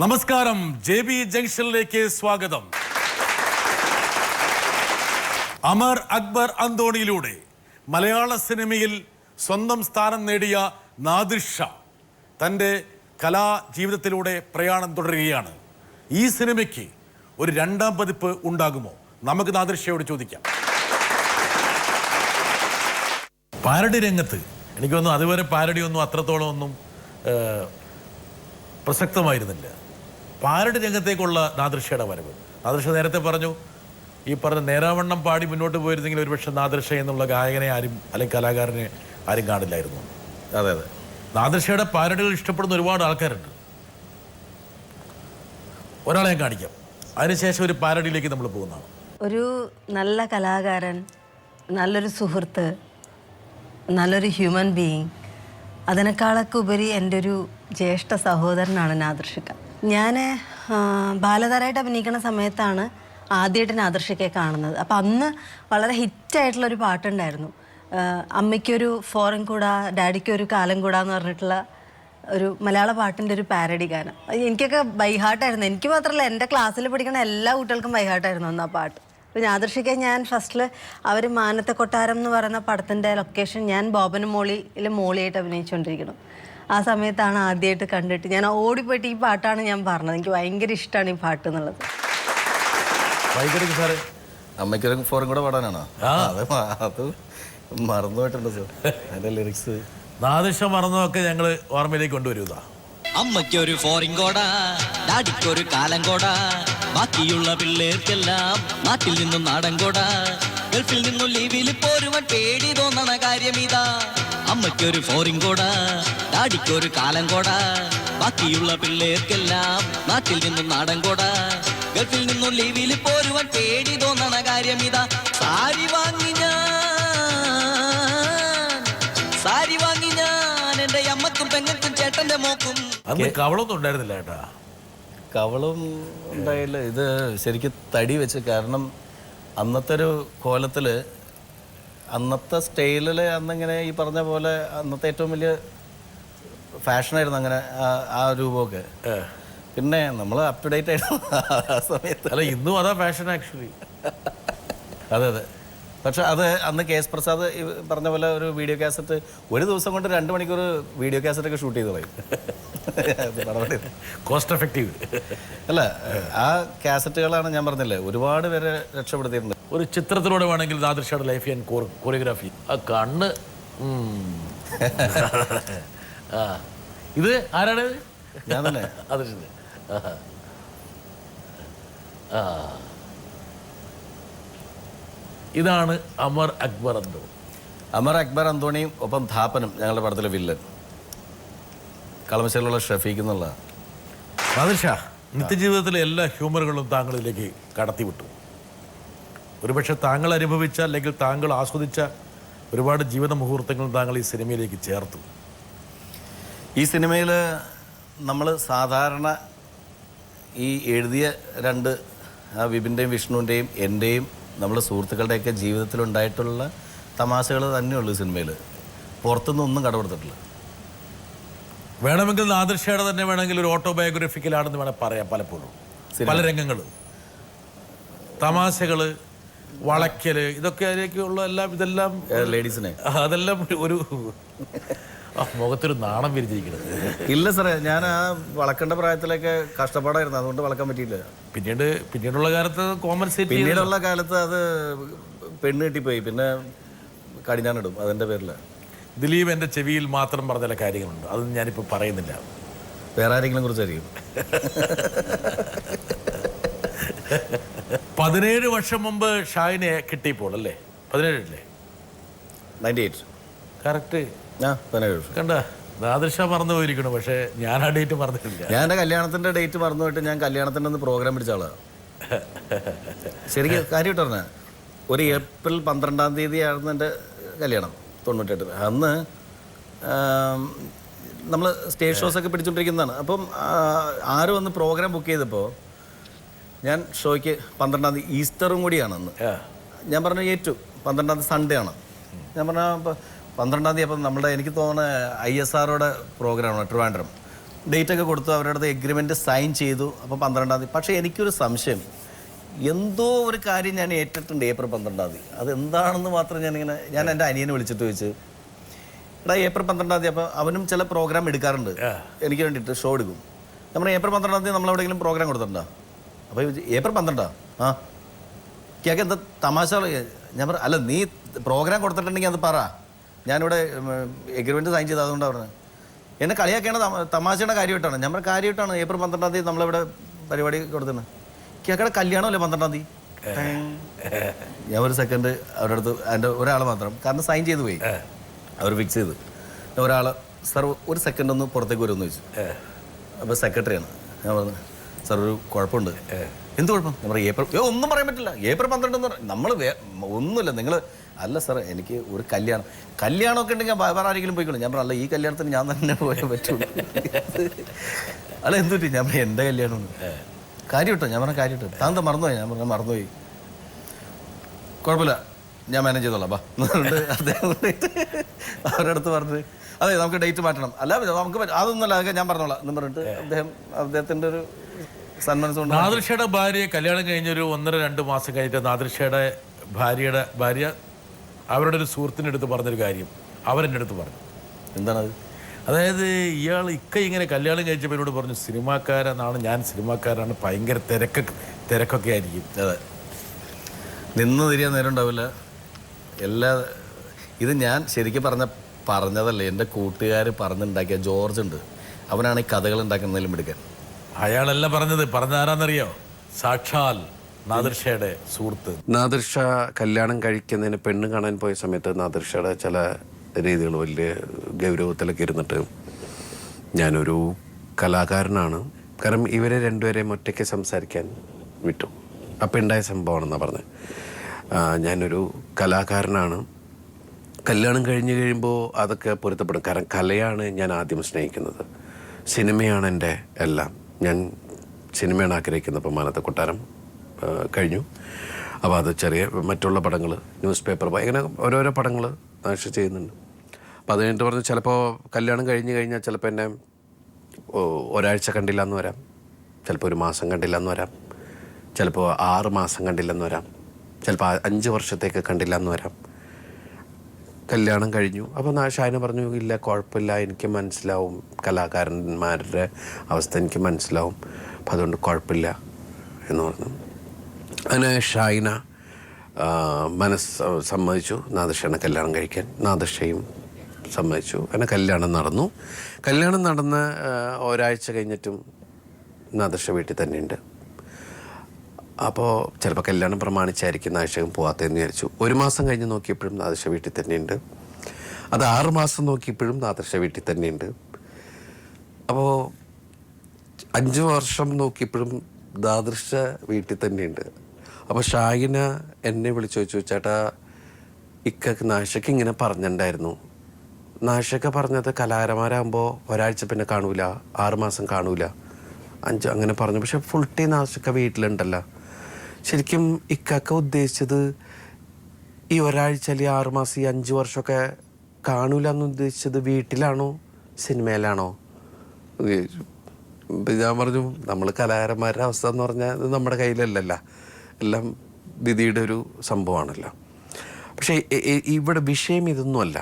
നമസ്കാരം, JB ജംഗ്ഷനിലേക്ക് സ്വാഗതം. അമർ അക്ബർ അന്തോണിയിലൂടെ മലയാള സിനിമയിൽ സ്വന്തം സ്ഥാനം നേടിയ നാദിർ ഷാ തൻ്റെ കലാ ജീവിതത്തിലൂടെ പ്രയാണം തുടരുകയാണ്. ഈ സിനിമയ്ക്ക് ഒരു രണ്ടാം പതിപ്പ് ഉണ്ടാകുമോ? നമുക്ക് നാദിർ ഷായോട് ചോദിക്കാം. പാരഡി രംഗത്ത് എനിക്ക് തോന്നുന്നു അതുവരെ പാരഡി ഒന്നും അത്രത്തോളം ഒന്നും പ്രസക്തമായിരുന്നില്ല. പാരഡി രംഗത്തേക്കുള്ള നാദിർ ഷായുടെ വരവ്. നാദിർ ഷാ നേരത്തെ പറഞ്ഞു, ഈ പറഞ്ഞ നേരാവണ്ണം പാടി മുന്നോട്ട് പോയിരുന്നെങ്കിൽ ഒരുപക്ഷെ നാദിർ ഷാ എന്നുള്ള ഗായകനെ ആരും അല്ലെങ്കിൽ കലാകാരനെ ആരും കാണില്ലായിരുന്നു. അതെ അതെ, നാദിർ ഷായുടെ പാരഡികൾ ഇഷ്ടപ്പെടുന്ന ഒരുപാട് ആൾക്കാരുണ്ട്. ഒരാളെ ഞാൻ കാണിക്കാം, അതിനുശേഷം ഒരു പാരഡിയിലേക്ക് നമ്മൾ പോകുന്നതാണ്. ഒരു നല്ല കലാകാരൻ, നല്ലൊരു സുഹൃത്ത്, നല്ലൊരു ഹ്യൂമൻ ബീയിങ്, അതിനേക്കാളൊക്കെ ഉപരി എൻ്റെ ഒരു ജ്യേഷ്ഠ സഹോദരനാണ് നാദിർ ഷാ. ഞാൻ ബാലതാരമായിട്ട് അഭിനയിക്കുന്ന സമയത്താണ് ആദ്യമായിട്ട് നാദിർ ഷായെ കാണുന്നത്. അപ്പം അന്ന് വളരെ ഹിറ്റായിട്ടുള്ളൊരു പാട്ടുണ്ടായിരുന്നു, അമ്മയ്ക്കൊരു ഫോറിൻ കൂടാ ഡാഡിക്കൊരു കാലം കൂടാന്ന് പറഞ്ഞിട്ടുള്ള ഒരു മലയാള പാട്ടിൻ്റെ ഒരു പാരഡി ഗാനം. എനിക്കൊക്കെ ബൈഹാർട്ടായിരുന്നു. എനിക്ക് മാത്രമല്ല, എൻ്റെ ക്ലാസ്സിൽ പഠിക്കുന്ന എല്ലാ കുട്ടികൾക്കും ബൈഹാർട്ടായിരുന്നു അന്ന് ആ പാട്ട്. അപ്പോൾ നാദിർ ഷായ്ക്ക് ഞാൻ ഫസ്റ്റിൽ അവർ മാനത്തെ കൊട്ടാരം എന്ന് പറയുന്ന പടത്തിൻ്റെ ലൊക്കേഷൻ ഞാൻ ബോബനും മോളിയായിട്ട് അഭിനയിച്ചുകൊണ്ടിരിക്കണം. ആ സമയത്താണ് ആദ്യമായിട്ട് കണ്ടിട്ട് ഞാൻ ഓടിപ്പോയിട്ട് ഈ പാട്ടാണ് ഞാൻ പറഞ്ഞത്. എനിക്ക് ഭയങ്കര ഇഷ്ടമാണ് ഈ പാട്ട് എന്നുള്ളത്. അമ്മയ്ക്കൊരു ഫോറും കൂടെ പാടാനാണോ? അത് മറന്നുപോയിട്ടുണ്ട് സാർ. അതിന്റെ ലിറിക്സ് നാദിർ ഷാ മറന്നതൊക്കെ ഞങ്ങൾ ഓർമ്മയിലേക്ക് കൊണ്ടുവരുക. അമ്മയ്ക്കൊരു ഫോറിൻ കോടാ, ഡാഡിക്കൊരു കാലം കോടാ, ബാക്കിയുള്ള പിള്ളേർക്കെല്ലാം നാട്ടിൽ നിന്നും നാടൻ കോടാ, ഗൾഫിൽ നിന്നും ലീവിൽ പോരുവാൻ പേടി തോന്നണ കാര്യം ഇതാ. അമ്മയ്ക്കൊരു ഫോറിൻ കോടാ, ഡാഡിക്കൊരു കാലം കോടാ, ബാക്കിയുള്ള പിള്ളേർക്കെല്ലാം നാട്ടിൽ നിന്നും നാടൻ കോടാ, ഗൾഫിൽ നിന്നും ലീവിൽ പോരുവാൻ പേടി തോന്നണ കാര്യം ഇതാ. സാരി വാങ്ങി ഞാൻ എന്റെ അമ്മക്കും പെങ്ങൾക്കും ചേട്ടന്റെ മോക്കും. അന്ന് കവളൊന്നും ഉണ്ടായിരുന്നില്ല കേട്ടാ. കവളും ഉണ്ടായില്ല. ഇത് ശരിക്കും തടി വെച്ച്, കാരണം അന്നത്തെ ഒരു കോലത്തില് അന്നത്തെ സ്റ്റൈലില് അന്നിങ്ങനെ ഈ പറഞ്ഞ പോലെ അന്നത്തെ ഏറ്റവും വലിയ ഫാഷനായിരുന്നു അങ്ങനെ ആ രൂപമൊക്കെ. പിന്നെ നമ്മൾ അപ് ടു ഡേറ്റ് ആയിരുന്നു ആ സമയത്ത്. അല്ല, ഇന്നും അതാ ഫാഷൻ ആക്ച്വലി. അതെ അതെ. പക്ഷെ അത് അന്ന് കെ എസ് പ്രസാദ് പറഞ്ഞ പോലെ ഒരു വീഡിയോ കാസറ്റ് ഒരു ദിവസം കൊണ്ട് 2 മണിക്കൂർ വീഡിയോ കാസറ്റ് ഒക്കെ ഷൂട്ട് ചെയ്ത് പോയി. കോസ്റ്റ് എഫക്റ്റീവ് അല്ല, ആ കാസറ്റുകളാണ് ഞാൻ പറഞ്ഞില്ലേ ഒരുപാട് പേരെ രക്ഷപ്പെടുത്തിയിട്ടുണ്ട്. ഒരു ചിത്രത്തിലൂടെ വേണമെങ്കിൽ നാദിർ ഷായുടെ ലൈഫ് ആൻഡ് കോറിയോഗ്രാഫി. ആ കണ്ണ് ഇത് ആരാണ്? ഞാൻ തന്നെ. അത് ഇതാണ് അമർ അക്ബർ അന്തോണി. അമർ അക്ബർ അന്തോണിയും ഒപ്പം ധാപ്പനും ഞങ്ങളുടെ പടത്തിലെ വില്ലൻ, കളമശ്ശേരിയിലുള്ള ഷഫീഖ് എന്നുള്ള. നാദിർ ഷാ നിത്യജീവിതത്തിലെ എല്ലാ ഹ്യൂമറുകളും താങ്കളിലേക്ക് കടത്തിവിട്ടു. ഒരുപക്ഷെ താങ്കൾ അനുഭവിച്ച അല്ലെങ്കിൽ താങ്കൾ ആസ്വദിച്ച ഒരുപാട് ജീവിത മുഹൂർത്തങ്ങളും താങ്കൾ ഈ സിനിമയിലേക്ക് ചേർത്തു. ഈ സിനിമയിൽ നമ്മൾ സാധാരണ ഈ എഴുതിയ 2 വിപിൻ്റെയും വിഷ്ണുവിൻ്റെയും എൻ്റെയും നമ്മുടെ സുഹൃത്തുക്കളുടെയൊക്കെ ജീവിതത്തിലുണ്ടായിട്ടുള്ള തമാശകൾ തന്നെയുള്ളൂ സിനിമയിൽ. പുറത്തുനിന്ന് ഒന്നും കടമെടുത്തിട്ടില്ല. വേണമെങ്കിൽ നാദിർ ഷായുടെ തന്നെ വേണമെങ്കിൽ ഒരു ഓട്ടോബയോഗ്രഫിക്കലാണെന്ന് വേണേൽ പറയാം. പലപ്പോഴും പല രംഗങ്ങൾ, തമാശകള്, വളയ്ക്കല്, ഇതൊക്കെ അതിലേക്കുള്ള ഇതെല്ലാം ലേഡീസിനെ അതെല്ലാം ഒരു മുഖത്തൊരു നാണം വിരിച്ചിരിക്കുന്നത്. ഇല്ല സാറേ, ഞാൻ ആ വളക്കേണ്ട പ്രായത്തിലൊക്കെ കഷ്ടപ്പാടായിരുന്നു, അതുകൊണ്ട് വളക്കാൻ പറ്റിയില്ല. പിന്നീടുള്ള കാലത്ത് കോമ്പൻസേറ്റ് പിന്നീടുള്ള കാലത്ത് അത് പെണ്ണ് കിട്ടിപ്പോയി, പിന്നെ കടിഞ്ഞാണിടും അതിൻ്റെ പേരിൽ. ദിലീപ് എൻ്റെ ചെവിയിൽ മാത്രം പറഞ്ഞ ചില കാര്യങ്ങളുണ്ട്, അതൊന്നും ഞാനിപ്പോൾ പറയുന്നില്ല. വേറെ ആരെങ്കിലും കുറിച്ചായിരിക്കും. 17 വർഷം മുമ്പ് ഷാഹിനെ കിട്ടിയപ്പോൾ അല്ലേ? 17 അല്ലേ? 98 കറക്റ്റ്. 17 വർഷം. കണ്ട, നാദിർ ഷാ മറന്നു പോയിരിക്കണം. പക്ഷേ ഞാൻ ആ ഡേറ്റ് മറന്നിട്ടില്ല. ഞാൻ എൻ്റെ കല്യാണത്തിൻ്റെ ഡേറ്റ് മറന്നു പോയിട്ട് ഞാൻ കല്യാണത്തിൻ്റെ ഒന്ന് പ്രോഗ്രാം പിടിച്ച ആളാണ്. ശരിക്കും കാര്യമായിട്ട് പറഞ്ഞാൽ ഒരു ഏപ്രിൽ 12-ാം തീയതിയായിരുന്നു എൻ്റെ കല്യാണം 98. അന്ന് നമ്മൾ സ്റ്റേജ് ഷോസൊക്കെ പിടിച്ചുകൊണ്ടിരിക്കുന്നതാണ്. അപ്പം ആരും വന്ന് പ്രോഗ്രാം ബുക്ക് ചെയ്തപ്പോൾ ഞാൻ ഷോയ്ക്ക് 12-ാം തീയതി ഈസ്റ്ററും കൂടിയാണ് അന്ന്. ഞാൻ പറഞ്ഞു ഏറ്റു 12-ാം തീയതി സൺഡേ ആണ്. ഞാൻ പറഞ്ഞ 12-ാം തീയതി അപ്പം നമ്മുടെ എനിക്ക് തോന്നുന്ന ISROയുടെ പ്രോഗ്രാമാണ് ട്രിവാൻഡ്രം. ഡേറ്റ് ഒക്കെ കൊടുത്തു, അവരുടെ അടുത്ത് എഗ്രിമെൻറ്റ് സൈൻ ചെയ്തു. അപ്പോൾ 12-ാം തീയതി. പക്ഷേ എനിക്കൊരു സംശയം, എന്തോ ഒരു കാര്യം ഞാൻ ഏറ്റിട്ടുണ്ട് ഏപ്രിൽ 12-ാം തീയതി. അതെന്താണെന്ന് മാത്രം ഞാൻ എൻ്റെ അനിയനെ വിളിച്ചിട്ട് ചോദിച്ചു, എടാ ഏപ്രിൽ 12-ാം തീയതി. അപ്പോൾ അവനും ചില പ്രോഗ്രാം എടുക്കാറുണ്ട് എനിക്ക് വേണ്ടിയിട്ട്, ഷോ എടുക്കും. നമ്മൾ ഏപ്രിൽ 12-ാം തീയതി നമ്മളെവിടെയെങ്കിലും പ്രോഗ്രാം കൊടുത്തിട്ടുണ്ടോ? അപ്പോൾ ഏപ്രിൽ 12 ആ കേക്ക് എന്താ തമാശ? ഞാൻ പറഞ്ഞു അല്ല, നീ പ്രോഗ്രാം കൊടുത്തിട്ടുണ്ടെങ്കിൽ അത് പറ, ഞാനിവിടെ എഗ്രിമെൻറ്റ് സൈൻ ചെയ്ത്. അതുകൊണ്ടാണ് പറഞ്ഞത്. എന്നെ കളിയാക്കിയാണ്, തമാശയുടെ കാര്യമായിട്ടാണ്. ഞാൻ പറഞ്ഞ കാര്യമായിട്ടാണ്. ഏപ്രിൽ 12-ാം തീയതി നമ്മളിവിടെ പരിപാടി കൊടുത്തിട്ടുണ്ട്. കേക്കടെ കല്യാണമല്ലേ 12-ാം തീയതി? ഞാൻ ഒരു സെക്കൻഡ് അവരുടെ അടുത്ത്, എൻ്റെ ഒരാൾ മാത്രം, കാരണം സൈൻ ചെയ്ത് പോയി, അവർ ഫിക്സ് ചെയ്ത്. ഒരാൾ സാർ ഒരു സെക്കൻഡ് ഒന്ന് പുറത്തേക്ക് വരുമെന്ന് ചോദിച്ചു. അപ്പോൾ സെക്രട്ടറിയാണ്. ഞാൻ പറഞ്ഞു സാർ ഒരു കുഴപ്പമുണ്ട്. എന്ത് കുഴപ്പം? ഞാൻ പറയും ഏപ്രിൽ ഒന്നും പറയാൻ പറ്റില്ല, ഏപ്രിൽ 12 എന്ന് പറഞ്ഞു. നമ്മൾ ഒന്നുമില്ല, നിങ്ങൾ അല്ല സാർ എനിക്ക് ഒരു കല്യാണമൊക്കെ ഉണ്ടെങ്കിൽ വേറെ ആരെങ്കിലും പോയിക്കോളൂ. ഞാൻ പറഞ്ഞു അല്ല, ഈ കല്യാണത്തിന് ഞാൻ തന്നെ പോയാൽ പറ്റുള്ളൂ. അല്ല എന്ത് പറ്റി? ഞാൻ പറഞ്ഞു എൻ്റെ കല്യാണം കാര്യം കിട്ടോ. ഞാൻ പറഞ്ഞ കാര്യം കിട്ടും. താൻ മറന്നുപോയി? ഞാൻ പറഞ്ഞാൽ മറന്നുപോയി. കുഴപ്പമില്ല, ഞാൻ മാനേജ് ചെയ്തോളാം ബാ എന്നിട്ട് അദ്ദേഹം അവരുടെ അടുത്ത് പറഞ്ഞിട്ട് അതെ നമുക്ക് ഡേറ്റ് മാറ്റണം, അല്ല നമുക്ക് അതൊന്നുമല്ല, അതൊക്കെ ഞാൻ പറഞ്ഞോളാം എന്ന് പറഞ്ഞിട്ട് അദ്ദേഹത്തിൻ്റെ ഒരു സന്മനസ്സുകൊണ്ട്. നാദിർഷയുടെ ഭാര്യ കല്യാണം കഴിഞ്ഞൊരു 1-2 മാസം കഴിഞ്ഞിട്ട് നാദിർഷയുടെ ഭാര്യ അവരുടെ ഒരു സുഹൃത്തിൻ്റെ അടുത്ത് പറഞ്ഞൊരു കാര്യം അവരെൻ്റെ അടുത്ത് പറഞ്ഞു. എന്താണത്? അതായത് ഇയാൾ ഇങ്ങനെ കല്യാണം കഴിച്ചപ്പോൾ എന്നോട് പറഞ്ഞു, സിനിമാക്കാരനാണ് ഞാൻ, സിനിമാക്കാരാണ്, ഭയങ്കര തിരക്കൊക്കെ ആയിരിക്കും. അതെ, നിന്ന് തിരിയാൻ നേരം ഉണ്ടാവില്ല. ഇത് ഞാൻ ശരിക്കും പറഞ്ഞതല്ലേ, എൻ്റെ കൂട്ടുകാർ പറഞ്ഞുണ്ടാക്കിയ ജോർജ് ഉണ്ട്, അവനാണ് ഈ കഥകൾ ഉണ്ടാക്കുന്നതിലും എടുക്കാൻ. അയാളല്ല പറഞ്ഞാരാന്നറിയോ? സാക്ഷാൽ നാദിർഷയുടെ സുഹൃത്ത്. നാദിർഷ കല്യാണം കഴിക്കുന്നതിന് പെണ്ണ് കാണാൻ പോയ സമയത്ത് നാദിർഷയുടെ ചില രീതികൾ വലിയ ഗൗരവത്തിലൊക്കെ ഇരുന്നിട്ട്, ഞാനൊരു കലാകാരനാണ്, കാരണം ഇവരെ രണ്ടുപേരെയും ഒറ്റയ്ക്ക് സംസാരിക്കാൻ വിട്ടു. അപ്പം ഉണ്ടായ സംഭവമാണെന്നാണ് പറഞ്ഞത്. ഞാനൊരു കലാകാരനാണ്, കല്യാണം കഴിഞ്ഞ് കഴിയുമ്പോൾ അതൊക്കെ പൊരുത്തപ്പെടും, കാരണം കലയാണ് ഞാൻ ആദ്യം സ്നേഹിക്കുന്നത്, സിനിമയാണ് എൻ്റെ എല്ലാം. ഞാൻ സിനിമയാണ് ആഗ്രഹിക്കുന്നത്. അപ്പോൾ മാനത്തെ കൊട്ടാരം കഴിഞ്ഞു. അപ്പോൾ അത് ചെറിയ മറ്റുള്ള പടങ്ങൾ, ന്യൂസ് പേപ്പർ, ഇങ്ങനെ ഓരോരോ പടങ്ങൾ നാശ ചെയ്യുന്നുണ്ട്. അപ്പോൾ അത് കഴിഞ്ഞിട്ട് പറഞ്ഞു ചിലപ്പോൾ കല്യാണം കഴിഞ്ഞാൽ ചിലപ്പോൾ എന്നെ ഒരാഴ്ച കണ്ടില്ല എന്ന് വരാം, ചിലപ്പോൾ 1 മാസം കണ്ടില്ല എന്ന് വരാം, ചിലപ്പോൾ 6 മാസം കണ്ടില്ലെന്ന് വരാം, ചിലപ്പോൾ 5 വർഷത്തേക്ക് കണ്ടില്ല എന്ന് വരാം. കല്യാണം കഴിഞ്ഞു. അപ്പോൾ ഷാഹിന പറഞ്ഞു ഇല്ല കുഴപ്പമില്ല, എനിക്ക് മനസ്സിലാവും, കലാകാരന്മാരുടെ അവസ്ഥ എനിക്ക് മനസ്സിലാവും, അപ്പം അതുകൊണ്ട് കുഴപ്പമില്ല എന്ന് പറഞ്ഞു. അങ്ങനെ ഷാഹിന സമ്മതിച്ചു നാദിർഷനെ കല്യാണം കഴിക്കാൻ. നാദിർഷയും സമ്മതിച്ചു. അങ്ങനെ കല്യാണം നടന്നു. കല്യാണം നടന്ന് ഒരാഴ്ച കഴിഞ്ഞിട്ടും നാദിർഷ വീട്ടിൽ തന്നെയുണ്ട്. അപ്പോൾ ചിലപ്പോൾ കല്യാണം പ്രമാണിച്ചായിരിക്കും നാദിർഷയും പോകാത്തതെന്ന് വിചാരിച്ചു. 1 മാസം കഴിഞ്ഞ് നോക്കിയപ്പോഴും നാദിർഷ വീട്ടിൽ തന്നെയുണ്ട്. അത് 6 മാസം നോക്കിയപ്പോഴും നാദിർഷ വീട്ടിൽ തന്നെയുണ്ട്. അപ്പോൾ 5 വർഷം നോക്കിയപ്പോഴും നാദിർഷ വീട്ടിൽ തന്നെയുണ്ട്. അപ്പോൾ ഷാഹിന എന്നെ വിളിച്ചു ചോദിച്ചു, ചേട്ടാ ഇക്കക്ക് നാദിർഷയ്ക്ക് ഇങ്ങനെ പറഞ്ഞിട്ടുണ്ടായിരുന്നു, നാദിർഷയ്ക്ക് പറഞ്ഞത് കലാകാരന്മാരാകുമ്പോൾ ഒരാഴ്ച പിന്നെ കാണൂല, 6 മാസം കാണൂല, 5 അങ്ങനെ പറഞ്ഞു. പക്ഷെ ഫുൾ ടൈം നാദിർഷയ്ക്ക് വീട്ടിലുണ്ടല്ലോ. ശരിക്കും ഇക്കൊക്കെ ഉദ്ദേശിച്ചത് ഈ ഒരാഴ്ച അല്ലെങ്കിൽ 6 മാസം ഈ 5 വർഷമൊക്കെ കാണൂല എന്ന് ഉദ്ദേശിച്ചത് വീട്ടിലാണോ സിനിമയിലാണോ? ഞാൻ പറഞ്ഞു നമ്മൾ കലാകാരന്മാരുടെ അവസ്ഥ എന്ന് പറഞ്ഞാൽ ഇത് നമ്മുടെ കയ്യിലല്ലല്ലോ, എല്ലാം വിധിയുടെ ഒരു സംഭവമാണല്ലോ. പക്ഷേ ഇവിടെ വിഷയം ഇതൊന്നുമല്ല.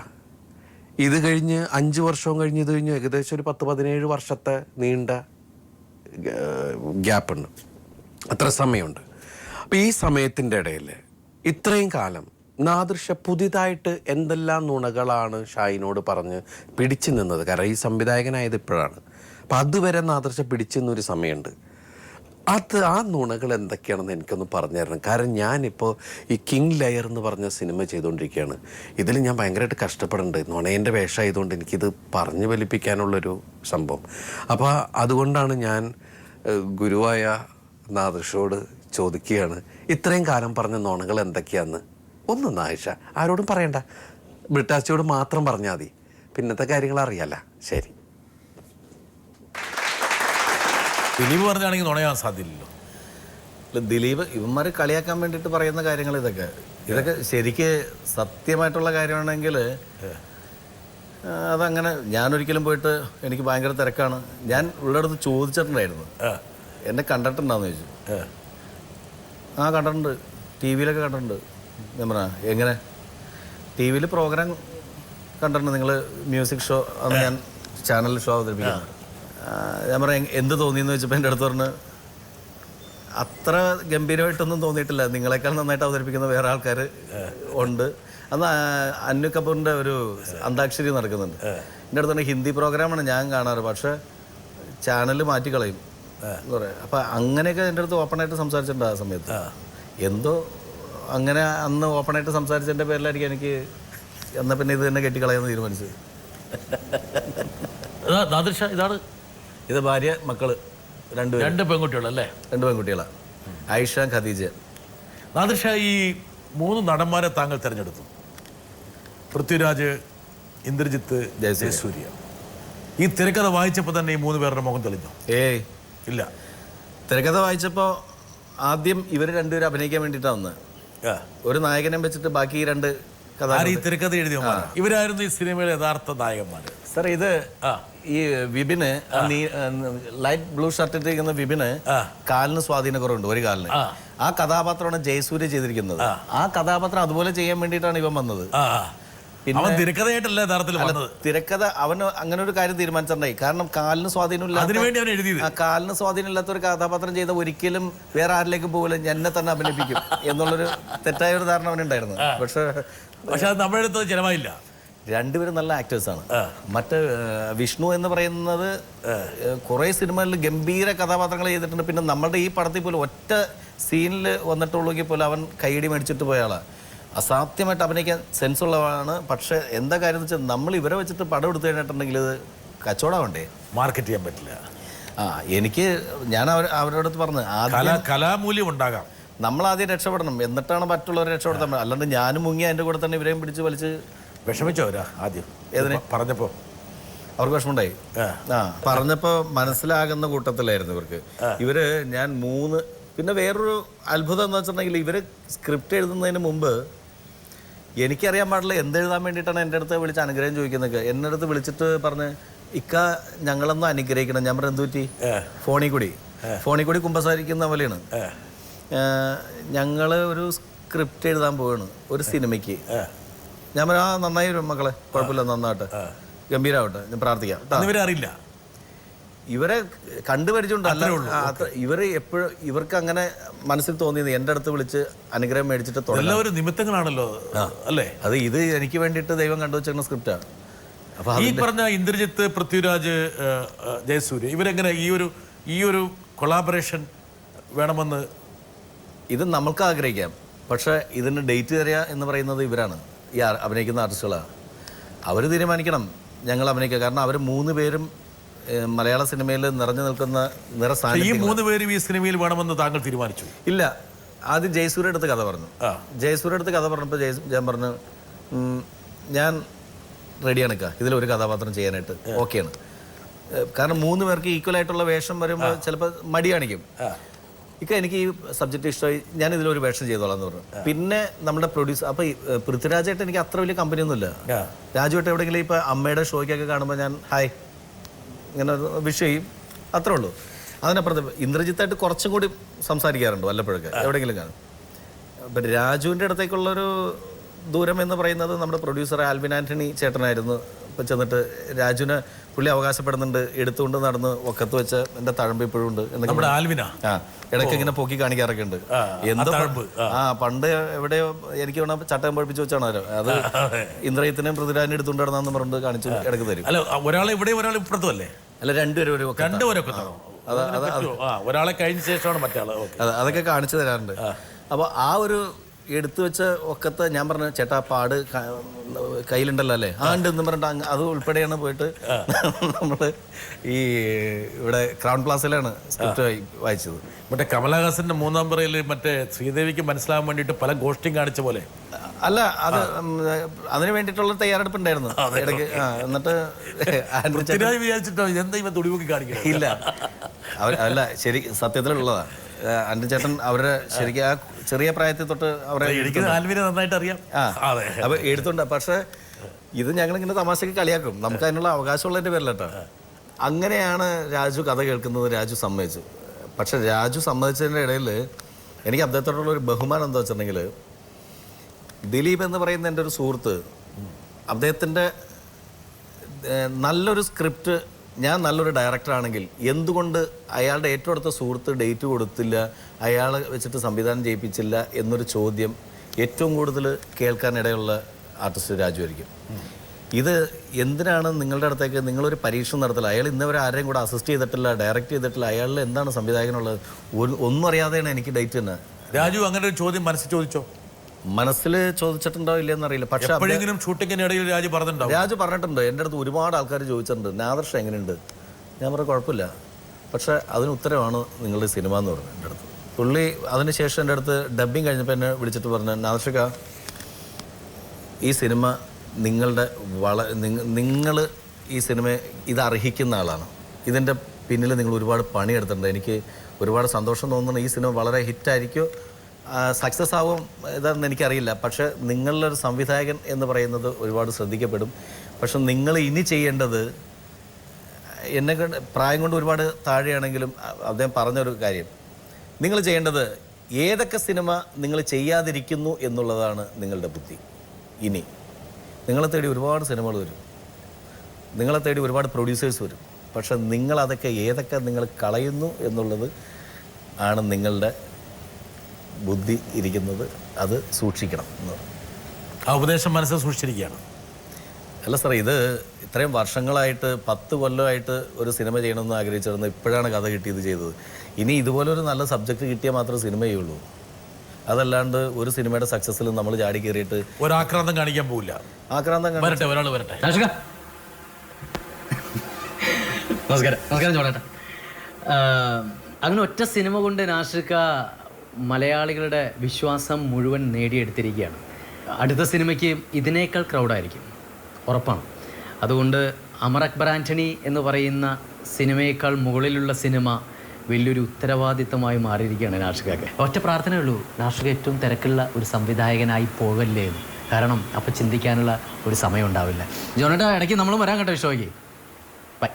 ഇത് കഴിഞ്ഞ് 5 വർഷവും കഴിഞ്ഞ് ഇത് കഴിഞ്ഞ് ഏകദേശം ഒരു 10-17 വർഷത്തെ നീണ്ട ഗ്യാപ്പുണ്ട്, അത്ര സമയമുണ്ട്. അപ്പം ഈ സമയത്തിൻ്റെ ഇടയിൽ ഇത്രയും കാലം നാദിർഷ പുതിയതായിട്ട് എന്തെല്ലാം നുണകളാണ് ഷാഹിനോട് പറഞ്ഞ് പിടിച്ചു നിന്നത്. കാരണം ഈ സംവിധായകനായത് ഇപ്പോഴാണ്. അപ്പം അതുവരെ നാദിർഷ പിടിച്ചു നിന്നൊരു സമയമുണ്ട്. ആ നുണകൾ എന്തൊക്കെയാണെന്ന് എനിക്കൊന്ന് പറഞ്ഞു തരണം. കാരണം ഞാനിപ്പോൾ ഈ കിങ് ലെയർ എന്ന് പറഞ്ഞ സിനിമ ചെയ്തുകൊണ്ടിരിക്കുകയാണ്. ഇതിൽ ഞാൻ ഭയങ്കരമായിട്ട് കഷ്ടപ്പെടുന്നുണ്ട്. നുണേൻ്റെ വേഷമായതുകൊണ്ട് എനിക്കിത് പറഞ്ഞു ഫലിപ്പിക്കാനുള്ളൊരു സംഭവം. അപ്പോൾ അതുകൊണ്ടാണ് ഞാൻ ഗുരുവായ നാദിർഷയോട് ചോദിക്കുകയാണ്, ഇത്രയും കാലം പറഞ്ഞ നുണകൾ എന്തൊക്കെയാന്ന് ഒന്ന് നാദിർഷ ആരോടും പറയണ്ട, ബ്രിട്ടാസിയോട് മാത്രം പറഞ്ഞാൽ മതി, പിന്നത്തെ കാര്യങ്ങൾ അറിയാല്ല. ശരി. ദിലീപ് പറഞ്ഞാണെങ്കിൽ നുണയാൻ സാധ്യതയില്ലല്ലോ. ദിലീപ് ഇവന്മാരെ കളിയാക്കാൻ വേണ്ടിയിട്ട് പറയുന്ന കാര്യങ്ങൾ ഇതൊക്കെ ശരിക്ക് സത്യമായിട്ടുള്ള കാര്യമാണെങ്കിൽ അതങ്ങനെ ഞാനൊരിക്കലും പോയിട്ട് എനിക്ക് ഭയങ്കര തിരക്കാണ്. ഞാൻ ഉള്ളിടത്ത് ചോദിച്ചിട്ടുണ്ടായിരുന്നു, എന്നെ കണ്ടിട്ടുണ്ടാന്ന് ചോദിച്ചു. ആ കണ്ടിട്ടുണ്ട്, ടി വിയിലൊക്കെ കണ്ടിട്ടുണ്ട്. ഞാൻ പറഞ്ഞ എങ്ങനെ ടി വിയിൽ പ്രോഗ്രാം കണ്ടിട്ടുണ്ട്, നിങ്ങൾ മ്യൂസിക് ഷോ അന്ന് ഞാൻ ചാനലിൽ ഷോ അവതരിപ്പിക്കുന്നത്. ഞാൻ പറയാം എന്ത് തോന്നിയെന്ന് വെച്ചപ്പോൾ എൻ്റെ അടുത്ത് പറഞ്ഞ് അത്ര ഗംഭീരമായിട്ടൊന്നും തോന്നിയിട്ടില്ല, നിങ്ങളെക്കാൾ നന്നായിട്ട് അവതരിപ്പിക്കുന്ന വേറെ ആൾക്കാർ ഉണ്ട്. അന്ന് അന്നു കപൂറിൻ്റെ ഒരു അന്താക്ഷരി നടക്കുന്നുണ്ട്. എൻ്റെ അടുത്ത് പറഞ്ഞാൽ ഹിന്ദി പ്രോഗ്രാമാണ് ഞാൻ കാണാറ്, പക്ഷേ ചാനൽ മാറ്റിക്കളയും എന്ന് പറയാം. അപ്പം അങ്ങനെയൊക്കെ എൻ്റെ അടുത്ത് ഓപ്പണായിട്ട് സംസാരിച്ചിട്ടുണ്ട് ആ സമയത്ത്. എന്തോ അങ്ങനെ അന്ന് ഓപ്പണായിട്ട് സംസാരിച്ചതിൻ്റെ പേരിലായിരിക്കും എനിക്ക് എന്നാൽ പിന്നെ ഇത് തന്നെ കെട്ടിക്കളയാമെന്ന് തീരുമാനിച്ചത്. നാദിർഷ ഇതാണ്, ഇത് ഭാര്യ മക്കള് രണ്ട് പെൺകുട്ടികളല്ലേ? 2 പെൺകുട്ടികളാണ്, ആയിഷ ഖദീജ. നാദിർഷ, ഈ 3 നടന്മാരെ താങ്കൾ തിരഞ്ഞെടുത്തു, പൃഥ്വിരാജ്, ഇന്ദ്രജിത്ത്, ജയസൂര്യ. ഈ തിരക്കഥ വായിച്ചപ്പോൾ തന്നെ ഈ 3 പേരുടെ മുഖം തെളിഞ്ഞു? ഏയ് ഇല്ല. തിരക്കഥ വായിച്ചപ്പോൾ ആദ്യം ഇവർ 2 പേരും അഭിനയിക്കാൻ വേണ്ടിയിട്ടാണ് വന്നത്. ഒരു നായകനെ വെച്ചിട്ട് ബാക്കി 2 കഥ ഈ തിരക്കഥ എഴുതിയവന്മാർ ഇവരായിരുന്നു ഈ സിനിമയിലെ യഥാർത്ഥ നായകന്മാർ. സാർ ഇത് ഈ വിപിന് ലൈറ്റ് ബ്ലൂ ഷർട്ട് ഇട്ടിരിക്കുന്ന വിപിന് കാലിന് സ്വാധീനക്കുറവുണ്ട്, ഒരു കാലിന്. ആ കഥാപാത്രമാണ് ജയസൂര്യ ചെയ്തിരിക്കുന്നത്. ആ കഥാപാത്രം അതുപോലെ ചെയ്യാൻ വേണ്ടിയിട്ടാണ് ഇവൻ വന്നത്. പിന്നെ തിരക്കഥയായിട്ടല്ല യഥാർത്ഥത്തിൽ വന്നത്. തിരക്കഥ അവന് അങ്ങനെ ഒരു കാര്യം തീരുമാനിച്ചിട്ടുണ്ടായി. കാരണം കാലിന് സ്വാധീനമില്ല, ആ കാലിന് സ്വാധീനമില്ലാത്ത ഒരു കഥാപാത്രം ചെയ്ത ഒരിക്കലും വേറെ ആരിലേക്കും പോകില്ല, എന്നെ തന്നെ അഭിനയിപ്പിക്കും എന്നുള്ളൊരു തെറ്റായ ഒരു ധാരണ അവനുണ്ടായിരുന്നു. പക്ഷെ അത് നമ്മുടെ അടുത്ത് ചിലവായില്ല. 2 പേരും നല്ല ആക്ടേഴ്സാണ്. മറ്റേ വിഷ്ണു എന്ന് പറയുന്നത് കുറേ സിനിമകളിൽ ഗംഭീര കഥാപാത്രങ്ങൾ ചെയ്തിട്ടുണ്ട്. പിന്നെ നമ്മുടെ ഈ പടത്തിൽ പോലും ഒറ്റ സീനിൽ വന്നിട്ടുള്ളെങ്കിൽ പോലും അവൻ കൈയടി മേടിച്ചിട്ട് പോയ ആളാണ്. അസാധ്യമായിട്ട് അഭിനയിക്കാൻ സെൻസ് ഉള്ളതാണ്. പക്ഷെ എന്താ കാര്യം എന്ന് വെച്ചാൽ നമ്മൾ ഇവരെ വെച്ചിട്ട് പടം എടുത്തു കഴിഞ്ഞിട്ടുണ്ടെങ്കിൽ ഇത് കച്ചവടമാവണ്ടേ, മാർക്കറ്റ് ചെയ്യാൻ പറ്റില്ല. എനിക്ക് ഞാൻ അവരോട് പറഞ്ഞു കലാമൂല്യം ഉണ്ടാകാം, നമ്മളാദ്യം രക്ഷപ്പെടണം, എന്നിട്ടാണ് മറ്റുള്ളവരെ രക്ഷപ്പെടുത്താൻ. അല്ലാണ്ട് ഞാനും മുങ്ങി അതിൻ്റെ കൂടെ തന്നെ ഇവരെയും പിടിച്ച് വലിച്ച് വിഷമിച്ചവരാ ആദ്യം ഏതിനെ പറഞ്ഞപ്പോ അവർക്ക് വിഷമമുണ്ടായി. പറഞ്ഞപ്പോൾ മനസ്സിലാകുന്ന കൂട്ടത്തിലായിരുന്നു ഇവർക്ക്. ഇവര് ഞാൻ 3 പിന്നെ വേറൊരു അത്ഭുതം എന്ന് വെച്ചിട്ടുണ്ടെങ്കിൽ ഇവര് സ്ക്രിപ്റ്റ് എഴുതുന്നതിന് മുമ്പ് എനിക്കറിയാൻ പാടില്ല എന്തെഴുതാൻ വേണ്ടിയിട്ടാണ് എൻ്റെ അടുത്ത് വിളിച്ച് അനുഗ്രഹം ചോദിക്കുന്നത്. എൻ്റെ അടുത്ത് വിളിച്ചിട്ട് പറഞ്ഞ് ഇക്ക ഞങ്ങളൊന്നും അനുഗ്രഹിക്കണം. ഞാൻ പറഞ്ഞു എന്ത് പറ്റി? ഫോണിൽ കൂടി കുമ്പസാരിക്കുന്ന പോലെയാണ്. ഞങ്ങൾ ഒരു സ്ക്രിപ്റ്റ് എഴുതാൻ പോവാണ് ഒരു സിനിമയ്ക്ക്. ഞാൻ പറയാ നന്നായി വരും മക്കളെ, കുഴപ്പമില്ല, നന്നായിട്ട് ഗംഭീരമാവട്ടെ, ഞാൻ പ്രാർത്ഥിക്കാം. അറിയില്ല, ഇവരെ കണ്ടുപരിചയമുണ്ട്. അല്ല ഇവർ എപ്പോഴും ഇവർക്ക് അങ്ങനെ മനസ്സിൽ തോന്നിയത് എൻ്റെ അടുത്ത് വിളിച്ച് അനുഗ്രഹം മേടിച്ചിട്ട് എല്ലാവരും നിമിത്തങ്ങളാണല്ലോ അല്ലേ? അത് ഇത് എനിക്ക് വേണ്ടിയിട്ട് ദൈവം കണ്ടുവച്ചിരുന്ന സ്ക്രിപ്റ്റാണ്. അപ്പൊ ഈ പറഞ്ഞ ഇന്ദ്രജിത്ത്, പൃഥ്വിരാജ്, ജയസൂര്യ ഇവരെങ്ങനെ ഈ ഒരു കൊളാബറേഷൻ വേണമെന്ന്? ഇത് നമ്മൾക്ക് ആഗ്രഹിക്കാം, പക്ഷെ ഇതിന് ഡേറ്റ് തരിക എന്ന് പറയുന്നത് ഇവരാണ്, ഈ അഭിനയിക്കുന്ന ആർട്ടിസ്റ്റുകളാണ്. അവർ തീരുമാനിക്കണം ഞങ്ങൾ അഭിനയിക്കുക. കാരണം അവർ 3 പേരും മലയാള സിനിമയിൽ നിറഞ്ഞു നിൽക്കുന്ന ഈ 3 പേരും ഈ സിനിമയിൽ വേണമെന്ന് താങ്കൾ തീരുമാനിച്ചു? ഇല്ല, ആദ്യം ജയസൂര്യ അടുത്ത് കഥ പറഞ്ഞു. ജയസൂര്യ അടുത്ത് കഥ പറഞ്ഞപ്പോൾ ഞാൻ പറഞ്ഞു ഞാൻ റെഡിയാണ് ഇക്ക, ഇതിലൊരു കഥാപാത്രം ചെയ്യാനായിട്ട് ഓക്കെയാണ്. കാരണം 3 പേർക്ക് ഈക്വൽ ആയിട്ടുള്ള വേഷം വരുമ്പോൾ ചിലപ്പോൾ മടി കാണിക്കും. ഇക്ക എനിക്ക് ഈ സബ്ജക്റ്റ് ഇഷ്ടമായി, ഞാൻ ഇതിലൊരു വേഷം ചെയ്തോളാം എന്ന് പറഞ്ഞു. പിന്നെ നമ്മുടെ പ്രൊഡ്യൂസർ അപ്പോൾ പൃഥ്വിരാജായിട്ട് എനിക്ക് അത്ര വലിയ കമ്പനിയൊന്നുമില്ല. രാജുവായിട്ട് എവിടെയെങ്കിലും ഇപ്പോൾ അമ്മയുടെ ഷോയ്ക്കൊക്കെ കാണുമ്പോൾ ഞാൻ ഹായ് ഇങ്ങനെ വിഷ് ചെയ്യും, അത്രേ ഉള്ളൂ. അതിനപ്പുറത്ത് ഇന്ദ്രജിത്തായിട്ട് കുറച്ചും കൂടി സംസാരിക്കാറുണ്ട് വല്ലപ്പോഴൊക്കെ എവിടെയെങ്കിലും കാണും. അപ്പം രാജുവിൻ്റെ അടുത്തേക്കുള്ളൊരു ദൂരം എന്ന് പറയുന്നത് നമ്മുടെ പ്രൊഡ്യൂസർ ആൽവിൻ ആൻ്റണി ചേട്ടനായിരുന്നു. ഇപ്പം ചെന്നിട്ട് രാജുവിനെ പുള്ളി അവകാശപ്പെടുന്നുണ്ട്, എടുത്തുകൊണ്ട് നടന്ന് ഒക്കത്ത് വെച്ച് എൻ്റെ തഴമ്പ് ഇപ്പോഴും ഉണ്ട് എന്നൊക്കെ ഇടയ്ക്ക് ഇങ്ങനെ പൊക്കി കാണിക്കാറൊക്കെ ഉണ്ട്. എന്തോ പണ്ട് എവിടെയോ എനിക്ക് വേണം ചട്ടം പഠിപ്പിച്ച് വെച്ചാണ് അത് ഇന്ദ്രജിത്തിനെയും പൃഥ്വിരാജിനെ എടുത്തുകൊണ്ട് നടന്നാന്ന് പറഞ്ഞിട്ട് കാണിച്ചു ഇടയ്ക്ക് തരും. ഒരാളെ ഇവിടെ ഒരാൾ ഇപ്പുറത്തുമല്ലേ? അല്ല, രണ്ടുപേരും ഒരാളെ കഴിഞ്ഞ ശേഷമാണ് മറ്റാള്. അതൊക്കെ കാണിച്ചു തരാറുണ്ട്. അപ്പോൾ ആ ഒരു എടുത്തു വെച്ച ഒക്കത്ത് ഞാൻ പറഞ്ഞു ചേട്ടാ പാട് കയ്യിലുണ്ടല്ലോ അല്ലേ? ഉണ്ട് എന്ന് പറഞ്ഞിട്ട് അത് ഉൾപ്പെടെയാണ് പോയിട്ട് നമ്മൾ ഈ ഇവിടെ ക്രൗൺ പ്ലാസിലാണ് സ്ക്രിപ്റ്റ് വായിച്ചത്. മറ്റേ കമലഹാസന്റെ 3-ാം പറയിൽ മറ്റേ ശ്രീദേവിക്ക് മനസ്സിലാവാൻ വേണ്ടിയിട്ട് പല ഗോഷ്ഠിയും കാണിച്ച പോലെ അല്ല, അത് അതിന് വേണ്ടിയിട്ടുള്ള തയ്യാറെടുപ്പ് ഉണ്ടായിരുന്നു ഇടയ്ക്ക്. എന്നിട്ട് വിചാരിച്ചിട്ടോ എന്താ ഇവ തുടിമുക്കി കാണിക്കുക? ഇല്ല, അല്ല ശരി സത്യത്തിലുള്ളതാണ്. അൻ്റെ ചേട്ടൻ അവരുടെ ശരിക്കും ആ ചെറിയ പ്രായത്തിൽ തൊട്ട് അവരെ നന്നായിട്ട് അറിയാം. അപ്പൊ എടുത്തുണ്ട്. പക്ഷെ ഇത് ഞങ്ങളിങ്ങനെ തമാശക്ക് കളിയാക്കും, നമുക്ക് അതിനുള്ള അവകാശമുള്ളതിൻ്റെ പേരില്ല കേട്ടോ. അങ്ങനെയാണ് രാജു കഥ കേൾക്കുന്നത്, രാജു സമ്മതിച്ചു. പക്ഷെ രാജു സമ്മതിച്ചതിൻ്റെ ഇടയിൽ എനിക്ക് അദ്ദേഹത്തോടുള്ള ഒരു ബഹുമാനം എന്താ വെച്ചിട്ടുണ്ടെങ്കിൽ, ദിലീപ് എന്ന് പറയുന്ന എൻ്റെ ഒരു സുഹൃത്ത്, അദ്ദേഹത്തിൻ്റെ നല്ലൊരു സ്ക്രിപ്റ്റ്, ഞാൻ നല്ലൊരു ഡയറക്ടറാണെങ്കിൽ എന്തുകൊണ്ട് അയാളുടെ ഏറ്റവും അടുത്ത സുഹൃത്ത് ഡേറ്റ് കൊടുത്തില്ല, അയാളെ വെച്ചിട്ട് സംവിധാനം ചെയ്യിപ്പിച്ചില്ല എന്നൊരു ചോദ്യം ഏറ്റവും കൂടുതൽ കേൾക്കാനിടയുള്ള ആർട്ടിസ്റ്റ് രാജു ആയിരിക്കും. ഇത് എന്തിനാണ് നിങ്ങളുടെ അടുത്തേക്ക് നിങ്ങളൊരു പരീക്ഷണം നടത്തില്ല, അയാൾ ഇന്നവരെ ആരെയും കൂടെ അസിസ്റ്റ് ചെയ്തിട്ടില്ല, ഡയറക്റ്റ് ചെയ്തിട്ടില്ല, അയാളിൽ എന്താണ് സംവിധായകനുള്ളത് ഒന്നും അറിയാതെയാണ് എനിക്ക് ഡേറ്റ് തന്നെ. രാജു അങ്ങനെ ഒരു ചോദ്യം മനസ്സിൽ ചോദിച്ചോ? മനസ്സിൽ ചോദിച്ചിട്ടുണ്ടോ ഇല്ലെന്ന് അറിയില്ല, പക്ഷെ എപ്പോഴെങ്കിലും ഷൂട്ടിങ്ങിനിടയിൽ രാജു പറഞ്ഞിട്ടുണ്ടോ? രാജു പറഞ്ഞിട്ടുണ്ട്. എൻ്റെ അടുത്ത് ഒരുപാട് ആൾക്കാർ ചോദിച്ചിട്ടുണ്ട്, നാദർഷ എങ്ങനെയുണ്ട്? ഞാൻ പറഞ്ഞ കുഴപ്പമില്ല, പക്ഷെ അതിന് ഉത്തരവാണ് നിങ്ങളുടെ സിനിമ എന്ന് പറഞ്ഞു എൻ്റെ അടുത്ത്. പുള്ളി അതിനുശേഷം എൻ്റെ അടുത്ത് ഡബ്ബിങ് കഴിഞ്ഞപ്പോൾ എന്നെ വിളിച്ചിട്ട് പറഞ്ഞു, നാദർഷക, ഈ സിനിമ നിങ്ങളുടെ നിങ്ങൾ ഈ സിനിമ ഇത് അർഹിക്കുന്ന ആളാണ്, ഇതിൻ്റെ പിന്നിൽ നിങ്ങൾ ഒരുപാട് പണിയെടുത്തിട്ടുണ്ട്, എനിക്ക് ഒരുപാട് സന്തോഷം തോന്നുന്നു. ഈ സിനിമ വളരെ ഹിറ്റായിരിക്കും, സക്സസ് ആവും ഇതാണെന്ന് എനിക്കറിയില്ല, പക്ഷെ നിങ്ങളുടെ ഒരു സംവിധായകൻ എന്ന് പറയുന്നത് ഒരുപാട് ശ്രദ്ധിക്കപ്പെടും. പക്ഷെ നിങ്ങൾ ഇനി ചെയ്യേണ്ടത്, എന്നെ പ്രായം കൊണ്ട് ഒരുപാട് താഴെയാണെങ്കിലും അദ്ദേഹം പറഞ്ഞൊരു കാര്യം, നിങ്ങൾ ചെയ്യേണ്ടത് ഏതൊക്കെ സിനിമ നിങ്ങൾ ചെയ്യാതിരിക്കുന്നു എന്നുള്ളതാണ് നിങ്ങളുടെ ബുദ്ധി. ഇനി നിങ്ങളെ തേടി ഒരുപാട് സിനിമകൾ വരും, നിങ്ങളെ തേടി ഒരുപാട് പ്രൊഡ്യൂസേഴ്സ് വരും, പക്ഷെ നിങ്ങളതൊക്കെ ഏതൊക്കെ നിങ്ങൾ കളയുന്നു എന്നുള്ളത് ആണ് നിങ്ങളുടെ ബുദ്ധി ഇരിക്കുന്നത്, അത് സൂക്ഷിക്കണം എന്ന്. ആ ഉപദേശം മനസ്സിൽ സൂക്ഷിച്ചിരിക്കുകയാണ്. അല്ല സാറേ, ഇത് ഇത്രയും വർഷങ്ങളായിട്ട് 10 കൊല്ലമായിട്ട് ഒരു സിനിമ ചെയ്യണമെന്ന് ആഗ്രഹിച്ചിരുന്നു, ഇപ്പോഴാണ് കഥ കിട്ടിയത് ചെയ്തത്. ഇനി ഇതുപോലൊരു നല്ല സബ്ജക്റ്റ് കിട്ടിയാൽ മാത്രമേ സിനിമ ചെയ്യുള്ളൂ, അതല്ലാണ്ട് ഒരു സിനിമയുടെ സക്സസ്സിൽ നമ്മൾ ചാടി കയറിയിട്ട് ഒരാക്രാന്തം കാണിക്കാൻ പോവില്ല. ആക്രാന്തം വരട്ടെ, ഒരാൾ വരട്ടെ. നമസ്കാരം ചോടേട്ടാ. അങ്ങനെ ഒറ്റ സിനിമ കൊണ്ട് നാഷിക മലയാളികളുടെ വിശ്വാസം മുഴുവൻ നേടിയെടുത്തിരിക്കുകയാണ്. അടുത്ത സിനിമയ്ക്ക് ഇതിനേക്കാൾ ക്രൗഡായിരിക്കും, ഉറപ്പാണ്. അതുകൊണ്ട് അമർ അക്ബർ ആൻ്റണി എന്ന് പറയുന്ന സിനിമയേക്കാൾ മുകളിലുള്ള സിനിമ വലിയൊരു ഉത്തരവാദിത്തമായി മാറിയിരിക്കുകയാണ് നാഷികയ്ക്ക്. ഒറ്റ പ്രാർത്ഥനയുള്ളൂ, നാഷിക ഏറ്റവും തിരക്കുള്ള ഒരു സംവിധായകനായി പോകല്ലേ എന്ന്. കാരണം അപ്പം ചിന്തിക്കാനുള്ള ഒരു സമയം ഉണ്ടാവില്ല. ജോണേട്ടാ, ഇടയ്ക്ക് നമ്മൾ വരാൻ കേട്ടോ ഷോയ്ക്ക്. ബൈ.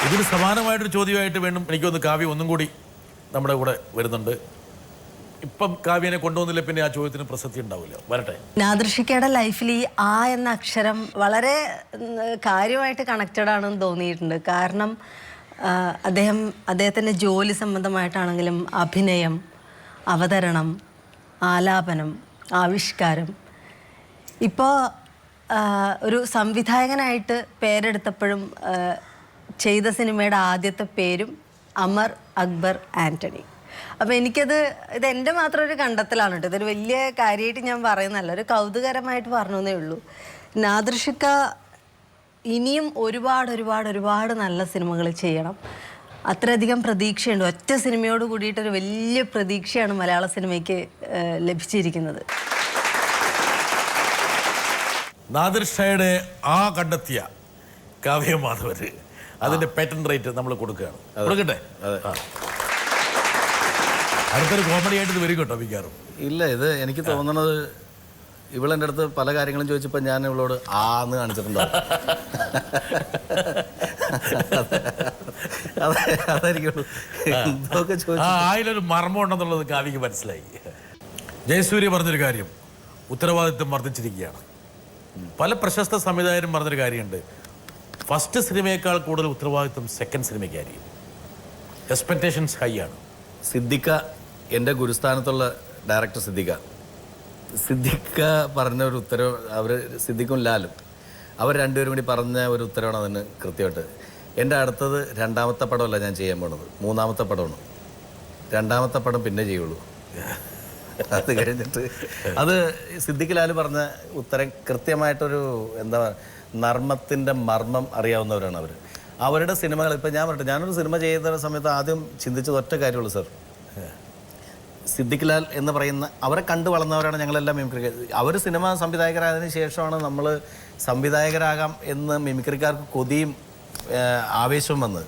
ഇതിന് സമാനമായിട്ടൊരു ചോദ്യമായിട്ട് വേണം എനിക്കൊന്ന് കാവ്യ ഒന്നും കൂടി നമ്മുടെ കൂടെ വരുന്നുണ്ട്. ഇപ്പം കാവ്യനെ കൊണ്ടുവന്നില്ല, പിന്നെ ആ ചോദ്യത്തിന് പ്രസക്തി ഉണ്ടാവില്ല. വരട്ടെ. നാദൃഷിക്കയുടെ ലൈഫിൽ ഈ ആ എന്ന അക്ഷരം വളരെ കാര്യമായിട്ട് കണക്റ്റഡ് ആണെന്ന് തോന്നിയിട്ടുണ്ട്. കാരണം അദ്ദേഹത്തിൻ്റെ ജോലി സംബന്ധമായിട്ടാണെങ്കിലും അഭിനയം, അവതരണം, ആലാപനം, ആവിഷ്കാരം, ഇപ്പോൾ ഒരു സംവിധായകനായിട്ട് പേരെടുത്തപ്പോഴും ചെയ്ത സിനിമയുടെ ആദ്യത്തെ പേരും അമർ അക്ബർ ആൻ്റണി. അപ്പോൾ ഇത് എൻ്റെ മാത്രം ഒരു കണ്ടെത്തലാണ് കേട്ടോ, ഇതൊരു വലിയ കാര്യമായിട്ട് ഞാൻ പറയുന്നതല്ല, ഒരു കൗതുകരമായിട്ട് പറഞ്ഞേ ഉള്ളൂ. നാദൃഷിക ഇനിയും ഒരുപാട് നല്ല സിനിമകൾ ചെയ്യണം, അത്രയധികം പ്രതീക്ഷയുണ്ട്. ഒറ്റ സിനിമയോട് കൂടിയിട്ടൊരു വലിയ പ്രതീക്ഷയാണ് മലയാള സിനിമയ്ക്ക് ലഭിച്ചിരിക്കുന്നത്. നാദിർഷയുടെ ആ കണ്ടെത്തിയ കാവ്യ മാധവര് അതിന്റെ പേറ്റന്റ് റേറ്റ് നമ്മൾ കൊടുക്കുകയാണ്. കൊടുക്കട്ടെ. അടുത്തൊരു കോമഡി ആയിട്ട് ഇത് വരും കേട്ടോ മിക്കാറും. ഇല്ല, ഇത് എനിക്ക് തോന്നുന്നത് ഇവളെൻ്റെ അടുത്ത് പല കാര്യങ്ങളും ചോദിച്ചപ്പോൾ ഞാൻ ഇവളോട് ആന്ന് കാണിച്ചിട്ടുണ്ടോ, അതായിരിക്കുള്ളൂ. എന്തൊക്കെ ചോദിച്ചു അതിലൊരു മർമ്മം ഉണ്ടെന്നുള്ളത് കാവ്യക്ക് മനസ്സിലായി. ജയസൂര്യ പറഞ്ഞൊരു കാര്യം, ഉത്തരവാദിത്വം വർദ്ധിച്ചിരിക്കുകയാണ്. പല പ്രശസ്ത സംവിധായകരും പറഞ്ഞൊരു കാര്യമുണ്ട്, ഫസ്റ്റ് സിനിമയേക്കാൾ കൂടുതൽ ഉത്തരവാദിത്വം സെക്കൻഡ് സിനിമയ്ക്കായിരിക്കും. എക്സ്പെക്ടേഷൻസ് ഹൈ ആണ്. സിദ്ദിഖ, എൻ്റെ ഗുരുസ്ഥാനത്തുള്ള ഡയറക്ടർ സിദ്ദിഖ പറഞ്ഞ ഒരു ഉത്തരവ്, അവർ സിദ്ദിഖും ലാലും അവർ രണ്ടുപേരും കൂടി പറഞ്ഞ ഒരു ഉത്തരവാണ് അതിന് കൃത്യമായിട്ട്. എൻ്റെ അടുത്തത് 2ാമത്തെ പടമല്ല ഞാൻ ചെയ്യാൻ പോണത്, 3ാമത്തെ പടമാണ്. 2ാമത്തെ പടം പിന്നെ ചെയ്യുള്ളൂ. അത് കഴിഞ്ഞിട്ട് അത് സിദ്ദിഖ് ലാൽ പറഞ്ഞ ഉത്തരം കൃത്യമായിട്ടൊരു എന്താ നർമ്മത്തിൻ്റെ മർമ്മം അറിയാവുന്നവരാണ് അവർ. അവരുടെ സിനിമകൾ ഇപ്പം ഞാൻ പറഞ്ഞിട്ട്, ഞാനൊരു സിനിമ ചെയ്യുന്ന സമയത്ത് ആദ്യം ചിന്തിച്ചത് ഒറ്റ കാര്യമുള്ളൂ സാർ, സിദ്ദിഖ് ലാൽ എന്ന് പറയുന്ന അവരെ കണ്ടു വളർന്നവരാണ് ഞങ്ങളെല്ലാം മിമിക്രി. അവർ സിനിമ സംവിധായകരായതിനു ശേഷമാണ് നമ്മൾ സംവിധായകരാകാം എന്ന് മിമിക്രിക്കാർക്ക് കൊതിയും ആവേശവും വന്നത്.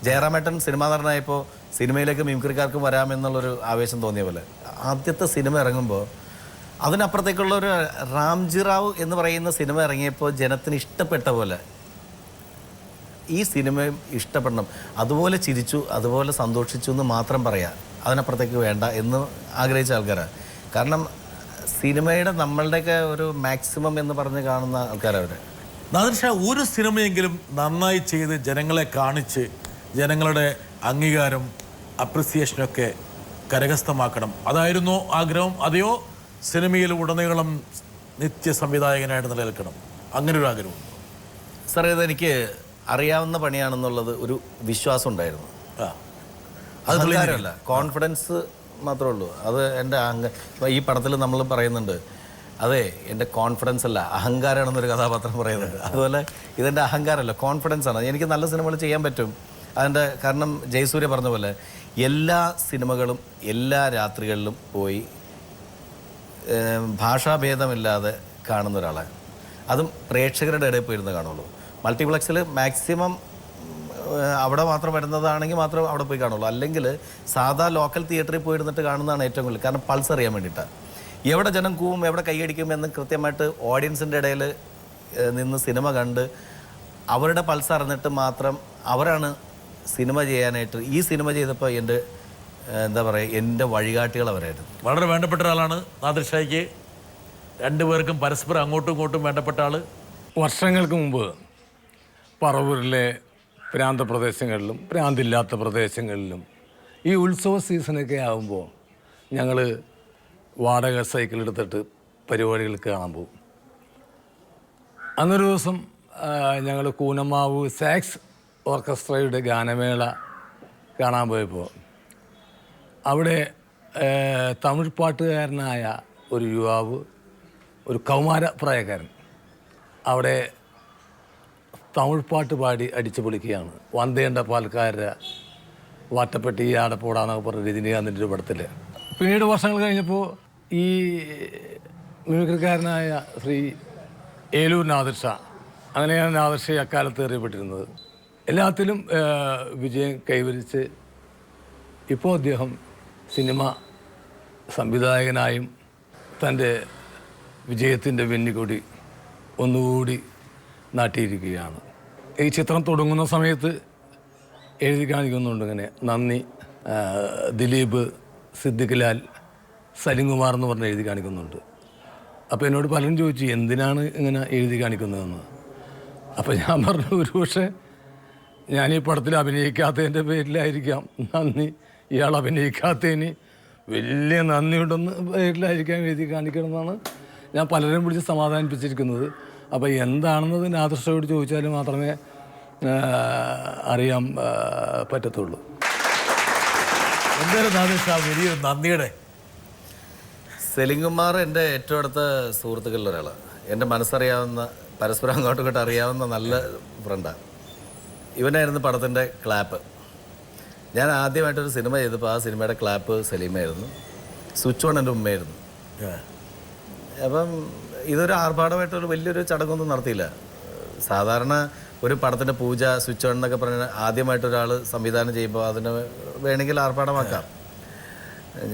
ജയറാമേട്ടൻ സിനിമാ നടനായപ്പോൾ സിനിമയിലേക്ക് മിമിക്രിക്കാർക്ക് വരാമെന്നുള്ളൊരു ആവേശം തോന്നിയ പോലെ ആദ്യത്തെ സിനിമ ഇറങ്ങുമ്പോൾ അതിനപ്പുറത്തേക്കുള്ള ഒരു റാംജി റാവു എന്ന് പറയുന്ന സിനിമ ഇറങ്ങിയപ്പോൾ ജനത്തിന് ഇഷ്ടപ്പെട്ട പോലെ ഈ സിനിമയും ഇഷ്ടപ്പെടണം, അതുപോലെ ചിരിച്ചു, അതുപോലെ സന്തോഷിച്ചു എന്ന് മാത്രം പറയാം. അതിനപ്പുറത്തേക്ക് വേണ്ട എന്ന് ആഗ്രഹിച്ച ആൾക്കാരാണ്. കാരണം സിനിമയുടെ നമ്മളുടെയൊക്കെ ഒരു മാക്സിമം എന്ന് പറഞ്ഞ് കാണുന്ന ആൾക്കാരവർ. നാദിർഷ, ഒരു സിനിമയെങ്കിലും നന്നായി ചെയ്ത് ജനങ്ങളെ കാണിച്ച് ജനങ്ങളുടെ അംഗീകാരം അപ്രിസിയേഷനൊക്കെ കരഗസ്ഥമാക്കണം, അതായിരുന്നോ ആഗ്രഹം? അതെയോ സിനിമയിൽ ഉടനീളം നിത്യ സംവിധായകനായിട്ട് നിലനിൽക്കണം, അങ്ങനെ ഒരു ആഗ്രഹം? സാർ, ഇതെനിക്ക് അറിയാവുന്ന പണിയാണെന്നുള്ളത് ഒരു വിശ്വാസം ഉണ്ടായിരുന്നു. അഹങ്കാരമല്ല, കോൺഫിഡൻസ് മാത്രമേ ഉള്ളൂ. അത് എൻ്റെ ഈ പടത്തിൽ നമ്മൾ പറയുന്നുണ്ട്, അതെ എൻ്റെ കോൺഫിഡൻസ് അല്ല അഹങ്കാരമാണെന്നൊരു കഥാപാത്രം പറയുന്നുണ്ട്. അതുപോലെ ഇതെൻ്റെ അഹങ്കാരമല്ല, കോൺഫിഡൻസ് ആണ്. എനിക്ക് നല്ല സിനിമകൾ ചെയ്യാൻ പറ്റും. അതിൻ്റെ കാരണം ജയസൂര്യ പറഞ്ഞ പോലെ എല്ലാ സിനിമകളും എല്ലാ രാത്രികളിലും പോയി ഭാഷാഭേദമില്ലാതെ കാണുന്ന ഒരാളാണ്. അതും പ്രേക്ഷകരുടെ ഇടയിൽ പോയിരുന്ന് കാണുള്ളൂ. മൾട്ടിപ്ലക്സിൽ മാക്സിമം അവിടെ മാത്രം വരുന്നതാണെങ്കിൽ മാത്രം അവിടെ പോയി കാണുള്ളൂ. അല്ലെങ്കിൽ സാധാ ലോക്കൽ തിയേറ്ററിൽ പോയിരുന്നിട്ട് കാണുന്നതാണ് ഏറ്റവും കൂടുതൽ. കാരണം പൾസ് അറിയാൻ വേണ്ടിയിട്ടാണ്. എവിടെ ജനം കൂവും എവിടെ കൈയടിക്കും എന്ന് കൃത്യമായിട്ട് ഓഡിയൻസിൻ്റെ ഇടയിൽ നിന്ന് സിനിമ കണ്ട് അവരുടെ പൾസ് അറിഞ്ഞിട്ട് മാത്രം അവരാണ് സിനിമ ചെയ്യാനായിട്ട്. ഈ സിനിമ ചെയ്തപ്പോൾ എൻ്റെ എന്താ പറയുക, എൻ്റെ വഴികാട്ടികൾ അവരായിരുന്നു. വളരെ വേണ്ടപ്പെട്ട ഒരാളാണ് നാദിർഷയ്ക്ക്. രണ്ടുപേർക്കും പരസ്പരം അങ്ങോട്ടും ഇങ്ങോട്ടും വേണ്ടപ്പെട്ട ആൾ. വർഷങ്ങൾക്ക് മുമ്പ് പറവൂരിലെ പ്രാന്തപ്രദേശങ്ങളിലും പ്രാന്തില്ലാത്ത പ്രദേശങ്ങളിലും ഈ ഉത്സവ സീസണൊക്കെ ആകുമ്പോൾ ഞങ്ങൾ വാടക സൈക്കിൾ എടുത്തിട്ട് പരിപാടികൾക്ക് കാണാൻ പോകും. അന്നൊരു ദിവസം ഞങ്ങൾ കൂനമാവ് സാക്സ് ഓർക്കസ്ട്രയുടെ ഗാനമേള കാണാൻ പോയപ്പോൾ അവിടെ തമിഴ് പാട്ടുകാരനായ ഒരു യുവാവ്, ഒരു കൗമാരപ്രായക്കാരൻ, അവിടെ തമിഴ് പാട്ട് പാടി അടിച്ചു പൊളിക്കുകയാണ്. വന്തേണ്ട പാൽക്കാര വാറ്റപ്പെട്ടി ആടപ്പോടാന്നൊക്കെ പറഞ്ഞ രജനീകാന്തിൻ്റെ ഒരു പടത്തിൽ. പിന്നീട് വർഷങ്ങൾ കഴിഞ്ഞപ്പോൾ ഈ മിമിക്രിക്കാരനായ ശ്രീ ഏലൂർ നാദിർഷ, അങ്ങനെയാണ് നാദിർഷ അക്കാലത്ത് അറിയപ്പെട്ടിരുന്നത്. എല്ലാത്തിലും വിജയം കൈവരിച്ച് ഇപ്പോൾ അദ്ദേഹം സിനിമ സംവിധായകനായും തൻ്റെ വിജയത്തിൻ്റെ വെന്നിക്കൊടി ഒന്നുകൂടി നാട്ടിയിരിക്കുകയാണ്. ഈ ചിത്രം തുടങ്ങുന്ന സമയത്ത് എഴുതി കാണിക്കുന്നുണ്ട് ഇങ്ങനെ: നന്ദി ദിലീപ്, സിദ്ദിഖ് ലാൽ, സലിംകുമാർ എന്ന് പറഞ്ഞ് എഴുതി കാണിക്കുന്നുണ്ട്. അപ്പോൾ എന്നോട് പലരും ചോദിച്ചു എന്തിനാണ് ഇങ്ങനെ എഴുതി കാണിക്കുന്നതെന്ന്. അപ്പോൾ ഞാൻ പറഞ്ഞു, ഒരുപക്ഷെ ഞാൻ ഈ പടത്തിൽ അഭിനയിക്കാത്തതിൻ്റെ പേരിലായിരിക്കാം നന്ദി, ഇയാൾ അഭിനയിക്കാത്തതിന് വലിയ നന്ദിയുണ്ടെന്ന് പേരിലായിരിക്കാം എഴുതി കാണിക്കണമെന്നാണ് ഞാൻ പലരും വിളിച്ച് സമാധാനിപ്പിച്ചിരിക്കുന്നത്. അപ്പോൾ എന്താണെന്നത് നാദിർഷയോട് ചോദിച്ചാൽ മാത്രമേ അറിയാൻ പറ്റത്തുള്ളൂ. എന്തായാലും നാദിർഷ, വലിയൊരു നന്ദിയുടെ. സലിംകുമാർ എൻ്റെ ഏറ്റവും അടുത്ത സുഹൃത്തുക്കളിൽ ഒരാളാണ്. എൻ്റെ മനസ്സറിയാവുന്ന, പരസ്പരം അങ്ങോട്ടും ഇങ്ങോട്ടും അറിയാവുന്ന നല്ല ഫ്രണ്ടാണ്. ഇവനായിരുന്നു പടത്തിൻ്റെ ക്ലാപ്പ്. ഞാൻ ആദ്യമായിട്ടൊരു സിനിമ ചെയ്തപ്പോൾ ആ സിനിമയുടെ ക്ലാപ്പ് സലീമായിരുന്നു. സ്വിച്ച് ഓൺ എൻ്റെ ഉമ്മയായിരുന്നു. അപ്പം ഇതൊരു ആർഭാടമായിട്ടൊരു വലിയൊരു ചടങ്ങൊന്നും നടത്തിയില്ല. സാധാരണ ഒരു പടത്തിൻ്റെ പൂജ, സ്വിച്ച് ഓൺ എന്നൊക്കെ പറഞ്ഞാൽ ആദ്യമായിട്ടൊരാൾ സംവിധാനം ചെയ്യുമ്പോൾ അതിന് വേണമെങ്കിൽ ആർഭാടമാക്കാം.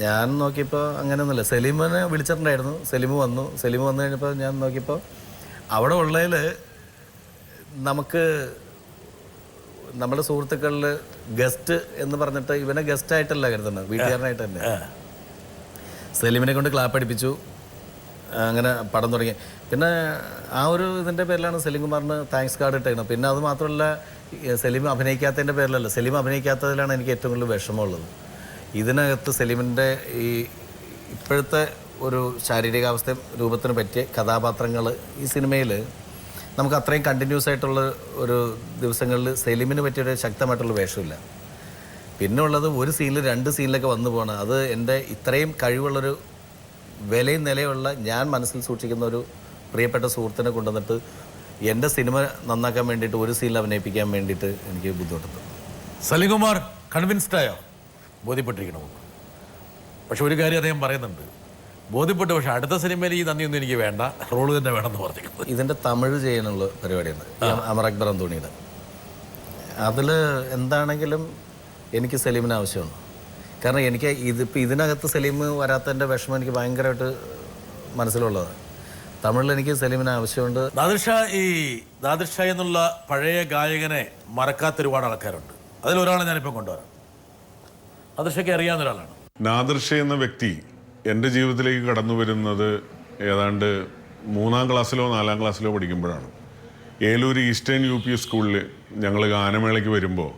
ഞാൻ നോക്കിയപ്പോൾ അങ്ങനെയൊന്നുമില്ല. സലീമിനെ വിളിച്ചിട്ടുണ്ടായിരുന്നു. സലീം വന്നു കഴിഞ്ഞപ്പോൾ ഞാൻ നോക്കിയപ്പോൾ അവിടെ ഉള്ളതിൽ നമുക്ക് നമ്മുടെ സുഹൃത്തുക്കളിൽ ഗസ്റ്റ് എന്ന് പറഞ്ഞിട്ട് ഇവനെ ഗസ്റ്റായിട്ടല്ല കരുതുന്നത്, വീട്ടുകാരനായിട്ട് തന്നെ. സലീമിനെ കൊണ്ട് ക്ലാപ്പ് അടിപ്പിച്ചു. അങ്ങനെ പടം തുടങ്ങി. പിന്നെ ആ ഒരു ഇതിൻ്റെ പേരിലാണ് സലീംകുമാറിന് താങ്ക്സ് കാർഡ് ഇട്ടേക്കുന്നത്. പിന്നെ അത് മാത്രമല്ല, സലീം അഭിനയിക്കാത്തതിൻ്റെ പേരിലല്ല, സലീം അഭിനയിക്കാത്തതിലാണ് എനിക്ക് ഏറ്റവും കൂടുതൽ വിഷമമുള്ളത്. ഇതിനകത്ത് സലീമിൻ്റെ ഈ ഇപ്പോഴത്തെ ഒരു ശാരീരികാവസ്ഥ രൂപത്തിന് പറ്റിയ കഥാപാത്രങ്ങൾ ഈ സിനിമയിൽ നമുക്ക് അത്രയും കണ്ടിന്യൂസ് ആയിട്ടുള്ള ഒരു ദിവസങ്ങളിൽ സലീമിന് പറ്റിയൊരു ശക്തമായിട്ടുള്ള വേഷമില്ല. പിന്നെ ഉള്ളത് ഒരു സീനിൽ 2 സീനിലൊക്കെ വന്നു പോകണം. അത് എൻ്റെ ഇത്രയും കഴിവുള്ളൊരു വിലയും നിലയുള്ള ഞാൻ മനസ്സിൽ സൂക്ഷിക്കുന്ന ഒരു പ്രിയപ്പെട്ട സുഹൃത്തിനെ കൊണ്ടുവന്നിട്ട് എൻ്റെ സിനിമ നന്നാക്കാൻ വേണ്ടിയിട്ട് ഒരു സീനിൽ അഭിനയിപ്പിക്കാൻ വേണ്ടിയിട്ട് എനിക്ക് ബുദ്ധിമുട്ടുണ്ട്. സലിംകുമാർ കൺവിൻസ്ഡായോ? ബോധ്യപ്പെട്ടിരിക്കണോ? പക്ഷെ ഒരു കാര്യം അദ്ദേഹം പറയുന്നുണ്ട്, ബോധ്യപ്പെട്ടു, പക്ഷെ അടുത്ത സിനിമയിൽ ഈ നന്ദിയൊന്നും എനിക്ക് വേണ്ട, റോള് തന്നെ വേണമെന്ന് പറഞ്ഞിരിക്കുന്നത്. ഇതിൻ്റെ തമിഴ് ചെയ്യാനുള്ള പരിപാടിയുണ്ട്, അമർ അക്ബർ അന്തോണിയുടെ. അതിൽ എന്താണെങ്കിലും എനിക്ക് സലീമിന് ആവശ്യമാണ്. കാരണം എനിക്ക് ഇതിനകത്ത് സലീം വരാത്തതിൻ്റെ വിഷമം എനിക്ക് ഭയങ്കരമായിട്ട് മനസ്സിലുള്ളത്. തമിഴിൽ എനിക്ക് സലീമിന് ആവശ്യമുണ്ട്. നാദിർഷ എന്നുള്ള പഴയ ഗായകനെ മറക്കാത്ത ഒരുപാട് ആൾക്കാരുണ്ട്. അതിലൊരാളെ ഞാനിപ്പം കൊണ്ടുവരാം. നാദിർഷയ്ക്ക് അറിയാവുന്ന ഒരാളാണ്. നാദിർഷ എന്ന വ്യക്തി എൻ്റെ ജീവിതത്തിലേക്ക് കടന്നു വരുന്നത് ഏതാണ്ട് 3-ാം ക്ലാസ്സിലോ 4-ാം ക്ലാസ്സിലോ പഠിക്കുമ്പോഴാണ്. ഏലൂർ ഈസ്റ്റേൺ UP സ്കൂളിൽ ഞങ്ങൾ ഗാനമേളയ്ക്ക് വരുമ്പോൾ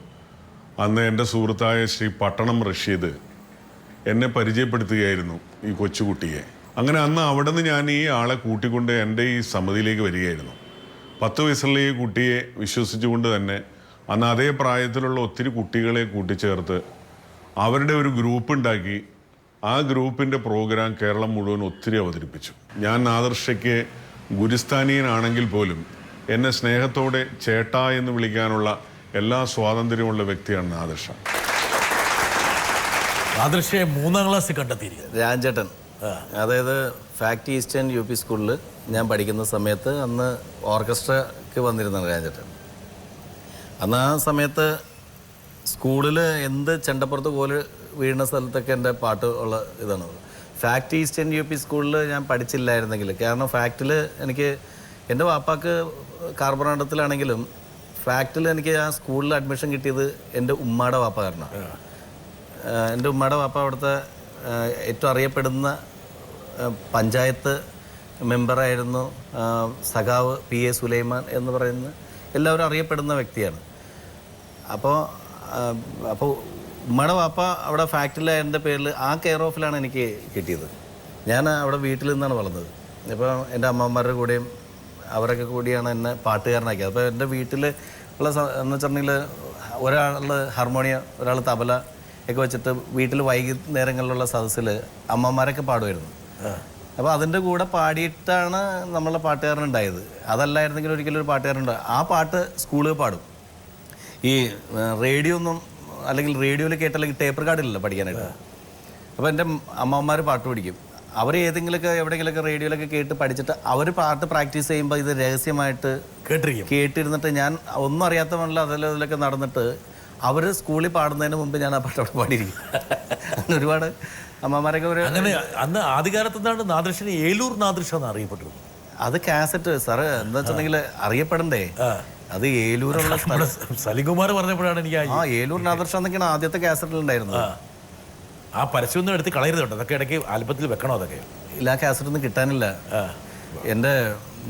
അന്ന് എൻ്റെ സുഹൃത്തായ ശ്രീ പട്ടണം റഷീദ് എന്നെ പരിചയപ്പെടുത്തുകയായിരുന്നു ഈ കൊച്ചുകുട്ടിയെ. അങ്ങനെ അന്ന് അവിടെ നിന്ന് ഞാൻ ഈ ആളെ കൂട്ടിക്കൊണ്ട് എൻ്റെ ഈ സമിതിയിലേക്ക് വരികയായിരുന്നു. 10 വയസ്സുള്ള ഈ കുട്ടിയെ വിശ്വസിച്ചുകൊണ്ട് തന്നെ അന്ന് അതേ പ്രായത്തിലുള്ള ഒത്തിരി കുട്ടികളെ കൂട്ടിച്ചേർത്ത് അവരുടെ ഒരു ഗ്രൂപ്പ് ഉണ്ടാക്കി ആ ഗ്രൂപ്പിൻ്റെ പ്രോഗ്രാം കേരളം മുഴുവൻ ഒത്തിരി അവതരിപ്പിച്ചു. ഞാൻ നാദിർഷയ്ക്ക് ഗുരുസ്ഥാനീയനാണെങ്കിൽ പോലും എന്നെ സ്നേഹത്തോടെ ചേട്ടാ എന്ന് വിളിക്കാനുള്ള എല്ലാ സ്വാതന്ത്ര്യമുള്ള വ്യക്തിയാണ് നാദിർഷ. നാദിർഷയെ 3-ാം ക്ലാസ്സിൽ കണ്ടെത്തിയിരിക്കുന്നത് രാജേട്ടൻ, അതായത് ഫാക്ട് ഈസ്റ്റേൺ UP സ്കൂളിൽ ഞാൻ പഠിക്കുന്ന സമയത്ത് അന്ന് ഓർക്കസ്ട്രയ്ക്ക് വന്നിരുന്നതാണ് രാജേട്ടൻ. അന്ന് ആ സമയത്ത് സ്കൂളിൽ എന്ത് ചെണ്ടപ്പുറത്ത് പോലെ വീഴുന്ന സ്ഥലത്തൊക്കെ എൻ്റെ പാട്ട് ഉള്ള ഇതാണ്. ഫാക്ട് ഈസ്റ്റേൺ UP സ്കൂളിൽ ഞാൻ പഠിച്ചില്ലായിരുന്നെങ്കിൽ, കാരണം ഫാക്റ്റിൽ എനിക്ക് എൻ്റെ വാപ്പാക്ക് കാർബണാണ്ടത്തിലാണെങ്കിലും ഫാക്റ്റിൽ എനിക്ക് ആ സ്കൂളിൽ അഡ്മിഷൻ കിട്ടിയത് എൻ്റെ ഉമ്മയുടെ വാപ്പ കാരണമാണ്. എൻ്റെ ഉമ്മയുടെ വാപ്പ അവിടുത്തെ ഏറ്റവും അറിയപ്പെടുന്ന പഞ്ചായത്ത് മെമ്പറായിരുന്നു സഖാവ് PA സുലൈമാൻ എന്ന് പറയുന്ന എല്ലാവരും അറിയപ്പെടുന്ന വ്യക്തിയാണ്. അപ്പോൾ ഉമ്മയുടെ വാപ്പ അവിടെ ഫാക്ടറിയിലെ എൻ്റെ പേരിൽ ആ കെയർ ഓഫിലാണ് എനിക്ക് കിട്ടിയത്. ഞാൻ അവിടെ വീട്ടിൽ നിന്നാണ് വളർന്നത്. അപ്പോൾ എൻ്റെ അമ്മമാരുടെ കൂടെയും അവരൊക്കെ കൂടിയാണ് എന്നെ പാട്ടുകാരനാക്കിയത്. അപ്പോൾ എൻ്റെ വീട്ടിൽ ഉള്ള എന്ന് വെച്ചിട്ടുണ്ടെങ്കിൽ ഒരാൾ ഹാർമോണിയം, ഒരാൾ തബല ഒക്കെ വെച്ചിട്ട് വീട്ടിൽ വൈകുന്നേരങ്ങളിലുള്ള സദസ്സിൽ അമ്മമാരൊക്കെ പാടുമായിരുന്നു. അപ്പോൾ അതിൻ്റെ കൂടെ പാടിയിട്ടാണ് നമ്മളെ പാട്ടുകാരനുണ്ടായത്. അതല്ലായിരുന്നെങ്കിൽ ഒരിക്കലും ഒരു പാട്ടുകാരുണ്ട്. ആ പാട്ട് സ്കൂളിൽ പാടും. ഈ റേഡിയോ ഒന്നും അല്ലെങ്കിൽ റേഡിയോയിൽ കേട്ടല്ലെങ്കിൽ ടേപ്പ് റെക്കോർഡില്ലല്ലോ പഠിക്കാനായിട്ട്. അപ്പോൾ എൻ്റെ അമ്മമാർ പാട്ട് പഠിക്കും. അവർ ഏതെങ്കിലുമൊക്കെ എവിടെയെങ്കിലുമൊക്കെ റേഡിയോയിലൊക്കെ കേട്ട് പഠിച്ചിട്ട് അവർ പാട്ട് പ്രാക്ടീസ് ചെയ്യുമ്പോൾ ഇത് രഹസ്യമായിട്ട് കേട്ടിരുന്നിട്ട് ഞാൻ ഒന്നും അറിയാത്ത മണിൽ അതിലൊക്കെ നടന്നിട്ട് അവർ സ്കൂളിൽ പാടുന്നതിന് മുമ്പ് ഞാൻ ആ പാട്ട് അവിടെ പാടിയിരിക്കും. അങ്ങനെ ഒരുപാട് അമ്മമാരൊക്കെ ഒരു അങ്ങനെ അന്ന് ആദ്യകാലത്ത് എന്താണ് നാദിർഷന് ഏലൂർ നാദിർഷ എന്ന് അറിയപ്പെട്ടത്. അത് കാസറ്റ് സാറ് എന്താ വെച്ചിട്ടുണ്ടെങ്കിൽ അറിയപ്പെടണ്ടേ. അത് ഏലൂരുള്ള സലികുമാർ പറഞ്ഞപ്പോഴാണ് എനിക്ക് ഏലൂർ നാദിർഷ എന്നൊക്കെയാണ് ആദ്യത്തെ കാസറ്റിലുണ്ടായിരുന്നത്. ആ പരസ്യമൊന്നും എടുത്ത് കളയരുത് കേട്ടോ. അതൊക്കെ ഇടയ്ക്ക് ആൽബത്തിൽ വെക്കണോ? അതൊക്കെ ഇല്ല, ആ കാസറ്റൊന്നും കിട്ടാനില്ല.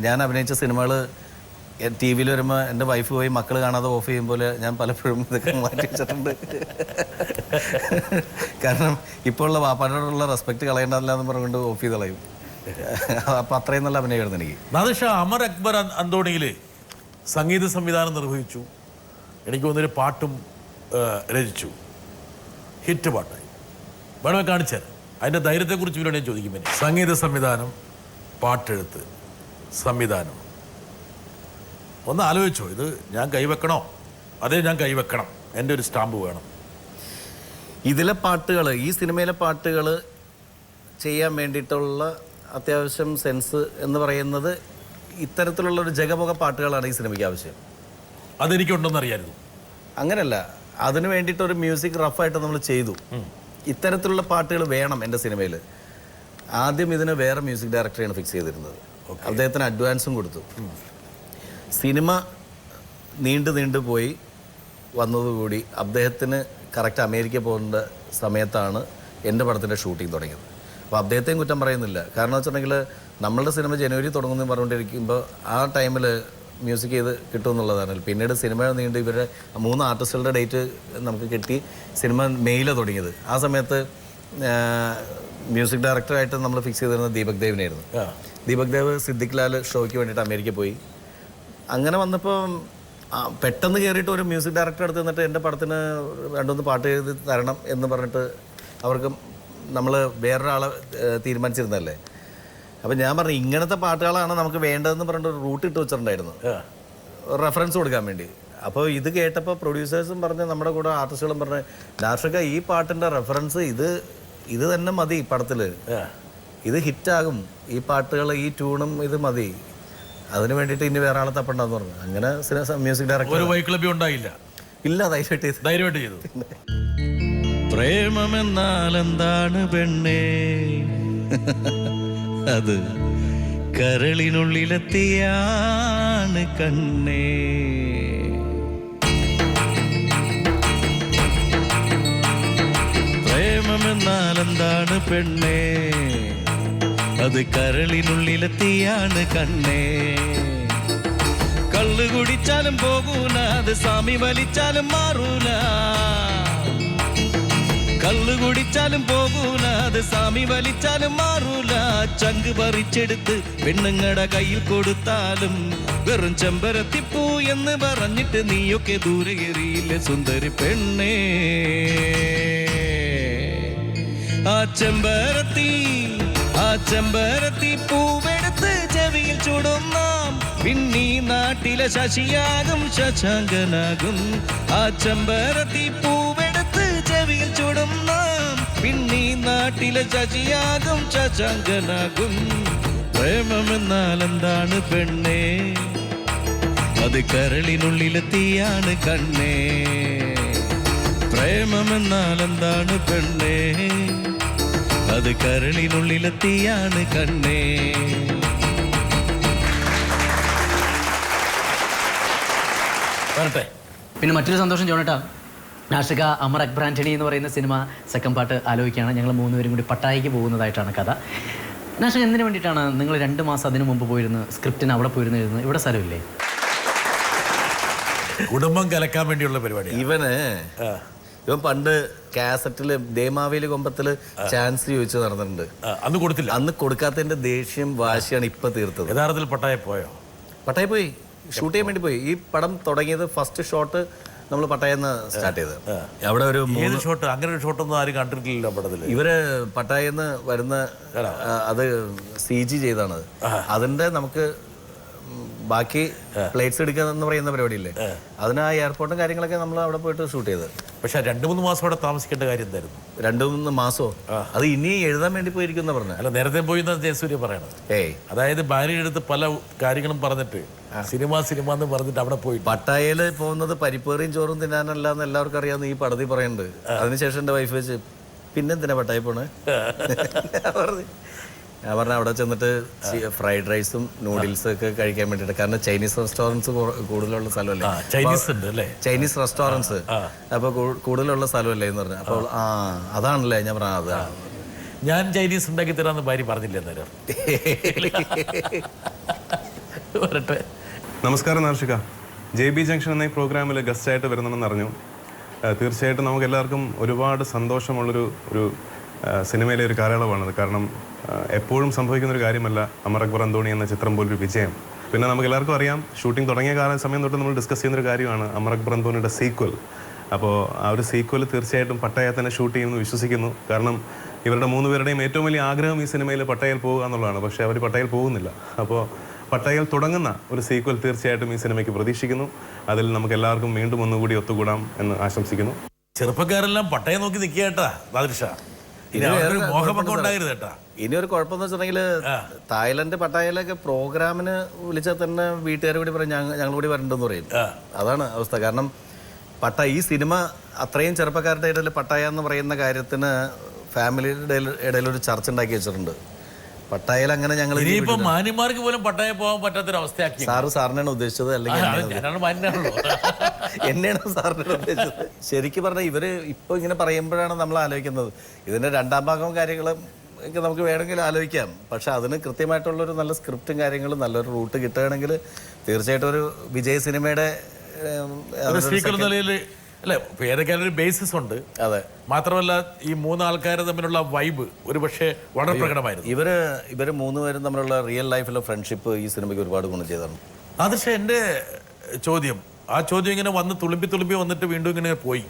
ഞാൻ അഭിനയിച്ച സിനിമകൾ TV വരുമ്പോൾ എൻ്റെ വൈഫ് പോയി മക്കൾ കാണാതെ ഓഫ് ചെയ്യും പോലെ ഞാൻ പലപ്പോഴും ഇതൊക്കെ മാറ്റി വെച്ചിട്ടുണ്ട്. കാരണം ഇപ്പോൾ ഉള്ള വാപ്പാനോടുള്ള റെസ്പെക്ട് കളയേണ്ടതല്ല എന്ന് പറഞ്ഞുകൊണ്ട് ഓഫ് ചെയ്ത് കളയും. അപ്പം അത്രയും നല്ല അഭിനയമായിരുന്നു എനിക്ക്. നാദിർഷ അമർ അക്ബർ അന്തോണിയിൽ സംഗീത സംവിധാനം നിർവഹിച്ചു. എനിക്ക് തോന്നുന്നൊരു പാട്ടും രചിച്ചു. ഹിറ്റ് പാട്ടായി. വേണമെങ്കിൽ കാണിച്ചാൽ അതിൻ്റെ ധൈര്യത്തെക്കുറിച്ച് ഇവരോട് ചോദിക്കും. പിന്നെ സംഗീത സംവിധാനം, പാട്ടെഴുത്ത്, സംവിധാനം. ഒന്ന് ആലോചിച്ചോ, ഇത് ഞാൻ കൈവെക്കണോ അതേ ഞാൻ കൈവെക്കണം, എൻ്റെ ഒരു സ്റ്റാമ്പ് വേണം. ഇതിലെ പാട്ടുകൾ, ഈ സിനിമയിലെ പാട്ടുകൾ ചെയ്യാൻ വേണ്ടിയിട്ടുള്ള അത്യാവശ്യം സെൻസ് എന്ന് പറയുന്നത് ഇത്തരത്തിലുള്ള ഒരു ജഗമുഖ പാട്ടുകളാണ് ഈ സിനിമയ്ക്ക് ആവശ്യം. അതെനിക്കുണ്ടെന്ന് അറിയായിരുന്നു. അങ്ങനെയല്ല, അതിന് വേണ്ടിയിട്ടൊരു മ്യൂസിക് റഫായിട്ട് നമ്മൾ ചെയ്തു. ഇത്തരത്തിലുള്ള പാട്ടുകൾ വേണം എൻ്റെ സിനിമയിൽ. ആദ്യം ഇതിന് വേറെ മ്യൂസിക് ഡയറക്ടറെയാണ് ഫിക്സ് ചെയ്തിരുന്നത്. അദ്ദേഹത്തിന് അഡ്വാൻസും കൊടുത്തു. സിനിമ നീണ്ടു പോയി വന്നതുകൂടി അദ്ദേഹത്തിന് കറക്റ്റ് അമേരിക്ക പോകേണ്ട സമയത്താണ് എൻ്റെ പടത്തിൻ്റെ ഷൂട്ടിംഗ് തുടങ്ങിയത്. അപ്പോൾ അദ്ദേഹത്തെയും കുറ്റം പറയുന്നില്ല. കാരണം വെച്ചിട്ടുണ്ടെങ്കിൽ നമ്മളുടെ സിനിമ ജനുവരി തുടങ്ങുമെന്ന് പറഞ്ഞുകൊണ്ടിരിക്കുമ്പോൾ ആ ടൈമിൽ മ്യൂസിക് ചെയ്ത് കിട്ടുമെന്നുള്ളതാണ്. പിന്നീട് സിനിമ നീണ്ട് ഇവരുടെ 3 ആർട്ടിസ്റ്റുകളുടെ ഡേറ്റ് നമുക്ക് കിട്ടി. സിനിമ മെയിലാണ് തുടങ്ങിയത്. ആ സമയത്ത് മ്യൂസിക് ഡയറക്ടറായിട്ട് നമ്മൾ ഫിക്സ് ചെയ്തിരുന്നത് ദീപക് ദേവിനായിരുന്നു. ദീപക് ദേവ് സിദ്ദിഖ് ലാൽ ഷോയ്ക്ക് വേണ്ടിയിട്ട് അമേരിക്ക പോയി. അങ്ങനെ വന്നപ്പോൾ പെട്ടെന്ന് കയറിയിട്ട് ഒരു മ്യൂസിക് ഡയറക്ടർ അടുത്ത് നിന്നിട്ട് എൻ്റെ പടത്തിന് 2-3 പാട്ട് എഴുതി തരണം എന്ന് പറഞ്ഞിട്ട് അവർക്ക് നമ്മൾ വേറൊരാളെ തീരുമാനിച്ചിരുന്നല്ലേ. അപ്പം ഞാൻ പറഞ്ഞു ഇങ്ങനത്തെ പാട്ടുകളാണ് നമുക്ക് വേണ്ടതെന്ന് പറഞ്ഞിട്ട് ഒരു റൂട്ട് ഇട്ട് വെച്ചിട്ടുണ്ടായിരുന്നു, റെഫറൻസ് കൊടുക്കാൻ വേണ്ടി. അപ്പോൾ ഇത് കേട്ടപ്പോൾ പ്രൊഡ്യൂസേഴ്സും പറഞ്ഞ് നമ്മുടെ കൂടെ ആർട്ടിസ്റ്റുകളും പറഞ്ഞ് നാദിർഷ ഈ പാട്ടിൻ്റെ റെഫറൻസ് ഇത് തന്നെ മതി പടത്തിൽ, ഇത് ഹിറ്റാകും, ഈ പാട്ടുകൾ ഈ ട്യൂണും ഇത് മതി, അതിന് വേണ്ടിയിട്ട് ഇനി വേറെ ആളെ തപ്പണ്ടെന്ന് പറഞ്ഞു. അങ്ങനെ മ്യൂസിക് ഡയറക്ടർ ഒരു വൈക്ലബ്യം ഉണ്ടായില്ല. ഇല്ല, ധൈര്യമായിട്ട് ചെയ്തു. പ്രേമമെന്നാൽ എന്താണ് പെണ്ണേ, അത് കരളിനുള്ളിലെത്തിയാണ് കണ്ണേ. പ്രേമമെന്നാൽ എന്താണ് പെണ്ണേ, അത് കരളിനുള്ളിലെത്തിയാണ് കണ്ണേ. കള്ളു കുടിച്ചാലും പോകൂല, അത് സ്വാമി വലിച്ചാലും മാറൂല. കള്ളു കുടിച്ചാലും പോകൂല, അത് സ്വാമി വലിച്ചാലും മാറൂല. ചങ്ക് പറിച്ചെടുത്ത് പെണ്ണുങ്ങടെ കയ്യിൽ കൊടുത്താലും വെറും ചെമ്പരത്തിപ്പൂ എന്ന് പറഞ്ഞിട്ട് നീയൊക്കെ ദൂരെ എറിയില്ല സുന്ദരി പെണ്ണേ. ആ ചെമ്പരത്തി പൂവെടുത്ത് ചെവിയിൽ ചൂടും നാം, പിന്നീ നാട്ടിലെ ശശിയാകും ശശാങ്കനാകും. ആ ചെമ്പരത്തി പൂവെടുത്ത് ചെവിയിൽ ചൂടും നാം, പിന്നീ നാട്ടിലെ ശശിയാകും ശശാങ്കനാകും. പ്രേമമെന്നാൽ എന്താണ് പെണ്ണേ, അത് കരളിനുള്ളിലെത്തിയാണ് കണ്ണേ. പ്രേമമെന്നാൽ എന്താണ് പെണ്ണേ, അത് കരളിനുള്ളിലെത്തിയാണ് കണ്ണേ. വരട്ടെ. പിന്നെ മറ്റൊരു സന്തോഷം ചോണേട്ടാ, നാഷിക അമർ അക്ബർ ആന്റണി എന്ന് പറയുന്ന സിനിമ സെക്കൻഡ് പാർട്ട് ആലോചിക്കുകയാണ്. ഞങ്ങൾ 3 പേരും കൂടി പട്ടായയ്ക്ക് പോകുന്നതായിട്ടാണ് കഥ. നാഷിക എന്തിനു വേണ്ടിയിട്ടാണ് നിങ്ങൾ 2 മാസം അതിനു മുമ്പ് പോയിരുന്ന് സ്ക്രിപ്റ്റിന് അവിടെ പോയിരുന്നു എഴുതുന്നത്? ഇവിടെ സ്ഥലമില്ലേ? കുടുംബം കലക്കാൻ വേണ്ടിയുള്ള പരിപാടി. ഇവൻ പണ്ട് കാസറ്റില് ദേമാവേലി കൊമ്പത്തില് ചാൻസ് ചോദിച്ചു നടന്നിട്ടുണ്ട്. അന്ന് കൊടുത്തില്ല. അന്ന് കൊടുക്കാത്തതിന്റെ ദേഷ്യം വാശിയാണ് ഇപ്പൊ തീർത്തത്. യഥാർത്ഥത്തിൽ പട്ടായ പോയോ? പട്ടായ പോയി, ഷൂട്ട് ചെയ്യാൻ വേണ്ടി പോയി. ഈ പടം തുടങ്ങിയത് ഫസ്റ്റ് ഷോട്ട് നമ്മൾ പട്ടായെന്ന് സ്റ്റാർട്ട് ചെയ്തത്. അവിടെ ഒരു ഏത് ഷോട്ട്? അങ്ങനെ ഒരു ഷോട്ടൊന്നും ആരും കണ്ടിട്ടില്ലല്ലോ പടത്തില്. ഇവര് പട്ടായെന്ന് വരുന്ന അത് CG ചെയ്താണ്. അതിന്റെ നമുക്ക് ബാക്കി പ്ലേറ്റ്സ് എടുക്കുക എന്ന് പറയുന്ന പരിപാടിയില്ലേ, അതിന് ആ എയർപോർട്ടും കാര്യങ്ങളൊക്കെ നമ്മൾ അവിടെ പോയിട്ട് ഷൂട്ട് ചെയ്തത്. പക്ഷെ 2-3 മാസം അവിടെ താമസിക്കേണ്ട കാര്യം എന്തായിരുന്നു? 2-3 മാസോ? അത് ഇനി എഴുതാൻ വേണ്ടി പോയിരിക്കും എന്ന് പറഞ്ഞു. അല്ല, നേരത്തെ പോയി ജയസൂര്യ പറയണത്. അതായത് ഭാര്യയുടെ അടുത്ത് പല കാര്യങ്ങളും പറഞ്ഞിട്ട് സിനിമ എന്ന് പറഞ്ഞിട്ട് അവിടെ പോയി. പട്ടായയില് പോകുന്നത് പരിപ്പേറിയും ചോറും തിന്നാനല്ല എന്ന് എല്ലാവർക്കും അറിയാവുന്ന ഈ പടത്തിൽ പറയുന്നുണ്ട്. അതിനുശേഷം എൻ്റെ വൈഫ് വെച്ച് പിന്നെന്തിനാ പട്ടായ പോണേ ഞാൻ പറഞ്ഞ അവിടെ ചെന്നിട്ട് ഫ്രൈഡ് റൈസും നൂഡിൽസും ഒക്കെ കഴിക്കാൻ വേണ്ടിയിട്ട്. കാരണം ചൈനീസ് റെസ്റ്റോറൻറ്റ്സ് കൂടുതലുള്ള സ്ഥലമല്ലേ, ചൈനീസ് റെസ്റ്റോറൻറ്റ്സ് അപ്പൊ കൂടുതലുള്ള സ്ഥലമല്ലേ എന്ന് പറഞ്ഞു. അപ്പോൾ അതാണല്ലേ ഞാൻ പറഞ്ഞ അതാണ്. ഞാൻ ചൈനീസ് ഉണ്ടാക്കി തരാമെന്ന് ഭാര്യ പറഞ്ഞില്ലേ അന്നേരം? വരട്ടെ. നമസ്കാരം നാർഷിക. JB ജംഗ്ഷൻ എന്ന ഈ പ്രോഗ്രാമിൽ ഗസ്റ്റായിട്ട് വരുന്നുണ്ടെന്ന് അറിഞ്ഞു. തീർച്ചയായിട്ടും നമുക്ക് എല്ലാവർക്കും ഒരുപാട് സന്തോഷമുള്ളൊരു സിനിമയിലെ ഒരു കാലയളവാണത്. കാരണം എപ്പോഴും സംഭവിക്കുന്നൊരു കാര്യമല്ല അമർ അക്ബർ അന്തോണി എന്ന ചിത്രം പോലൊരു വിജയം. പിന്നെ നമുക്ക് എല്ലാവർക്കും അറിയാം, ഷൂട്ടിംഗ് തുടങ്ങിയ സമയം തൊട്ട് നമ്മൾ ഡിസ്കസ് ചെയ്യുന്നൊരു കാര്യമാണ് അമർ അക്ബർ അന്തോണിയുടെ സീക്വൽ. അപ്പോൾ ആ ഒരു സീക്വൽ തീർച്ചയായിട്ടും പട്ടായ തന്നെ ഷൂട്ട് ചെയ്യുമെന്ന് വിശ്വസിക്കുന്നു. കാരണം ഇവരുടെ 3 പേരുടെയും ഏറ്റവും വലിയ ആഗ്രഹം ഈ സിനിമയിൽ പട്ടായയിൽ പോകുക എന്നുള്ളതാണ്. പക്ഷേ അവർ പട്ടായയിൽ പോകുന്നില്ല. അപ്പോൾ പട്ടായയിൽ തുടങ്ങുന്ന ഒരു സീക്വൽ തീർച്ചയായിട്ടും ഈ സിനിമയ്ക്ക് പ്രതീക്ഷിക്കുന്നു. അതിൽ നമുക്ക് എല്ലാവർക്കും വീണ്ടും ഒന്നുകൂടി ഒത്തുകൂടാം എന്ന് ആശംസിക്കുന്നു. ചെറുപ്പക്കാരെല്ലാം പട്ടയം നോക്കി നിൽക്കേട്ടാ നാദിർഷ. ഇനി ഒരു കുഴപ്പമെന്ന് വെച്ചിട്ടുണ്ടെങ്കിൽ തായ്ലൻഡ് പട്ടായയിലൊക്കെ പ്രോഗ്രാമിന് വിളിച്ചാൽ തന്നെ വീട്ടുകാർ കൂടി പറയും ഞങ്ങൾ കൂടി വരണ്ടെന്ന് പറയും. അതാണ് അവസ്ഥ. കാരണം ഈ സിനിമ അത്രയും ചെറുപ്പക്കാരുടെ ഇടയിൽ പട്ടായ എന്ന് പറയുന്ന കാര്യത്തിന് ഫാമിലിയുടെ ഇടയിലൊരു ചർച്ച ഉണ്ടാക്കി വെച്ചിട്ടുണ്ട്. പട്ടായയിൽ അങ്ങനെ ഞങ്ങൾ മാന്യന്മാർക്ക് പോലും പട്ടായ പോകാൻ പറ്റാത്തൊരവസ്ഥയാക്കി. സാറിനാണ് ഉദ്ദേശിച്ചത് അല്ലെങ്കിൽ എന്നെയാണ് സാറിനാണ് ഉദ്ദേശിച്ചത്? ശരിക്കും പറഞ്ഞാൽ ഇവര് ഇപ്പൊ ഇങ്ങനെ പറയുമ്പോഴാണ് നമ്മൾ ആലോചിക്കുന്നത്. ഇതിന്റെ 2ാം ഭാഗവും കാര്യങ്ങളും ഒക്കെ നമുക്ക് വേണമെങ്കിൽ ആലോചിക്കാം. പക്ഷെ അതിന് കൃത്യമായിട്ടുള്ളൊരു നല്ല സ്ക്രിപ്റ്റും കാര്യങ്ങളും നല്ലൊരു റൂട്ട് കിട്ടുകയാണെങ്കിൽ തീർച്ചയായിട്ടും ഒരു വിജയ് സിനിമയുടെ അല്ലെ ഏതൊക്കെയാലും ഒരു ബേസിസ് ഉണ്ട്. അതെ, മാത്രമല്ല ഈ 3 ആൾക്കാർ തമ്മിലുള്ള വൈബ് ഒരു പക്ഷേ വളരെ പ്രകടമായിരുന്നു. ഇവര് 3 പേരും തമ്മിലുള്ള റിയൽ ലൈഫിലെ ഫ്രണ്ട്ഷിപ്പ് ഈ സിനിമയ്ക്ക് ഒരുപാട് ഗുണം ചെയ്തതാണ്. പക്ഷേ എൻ്റെ ചോദ്യം ഇങ്ങനെ വന്ന് തുളുമ്പി വന്നിട്ട് വീണ്ടും ഇങ്ങനെ പോയി.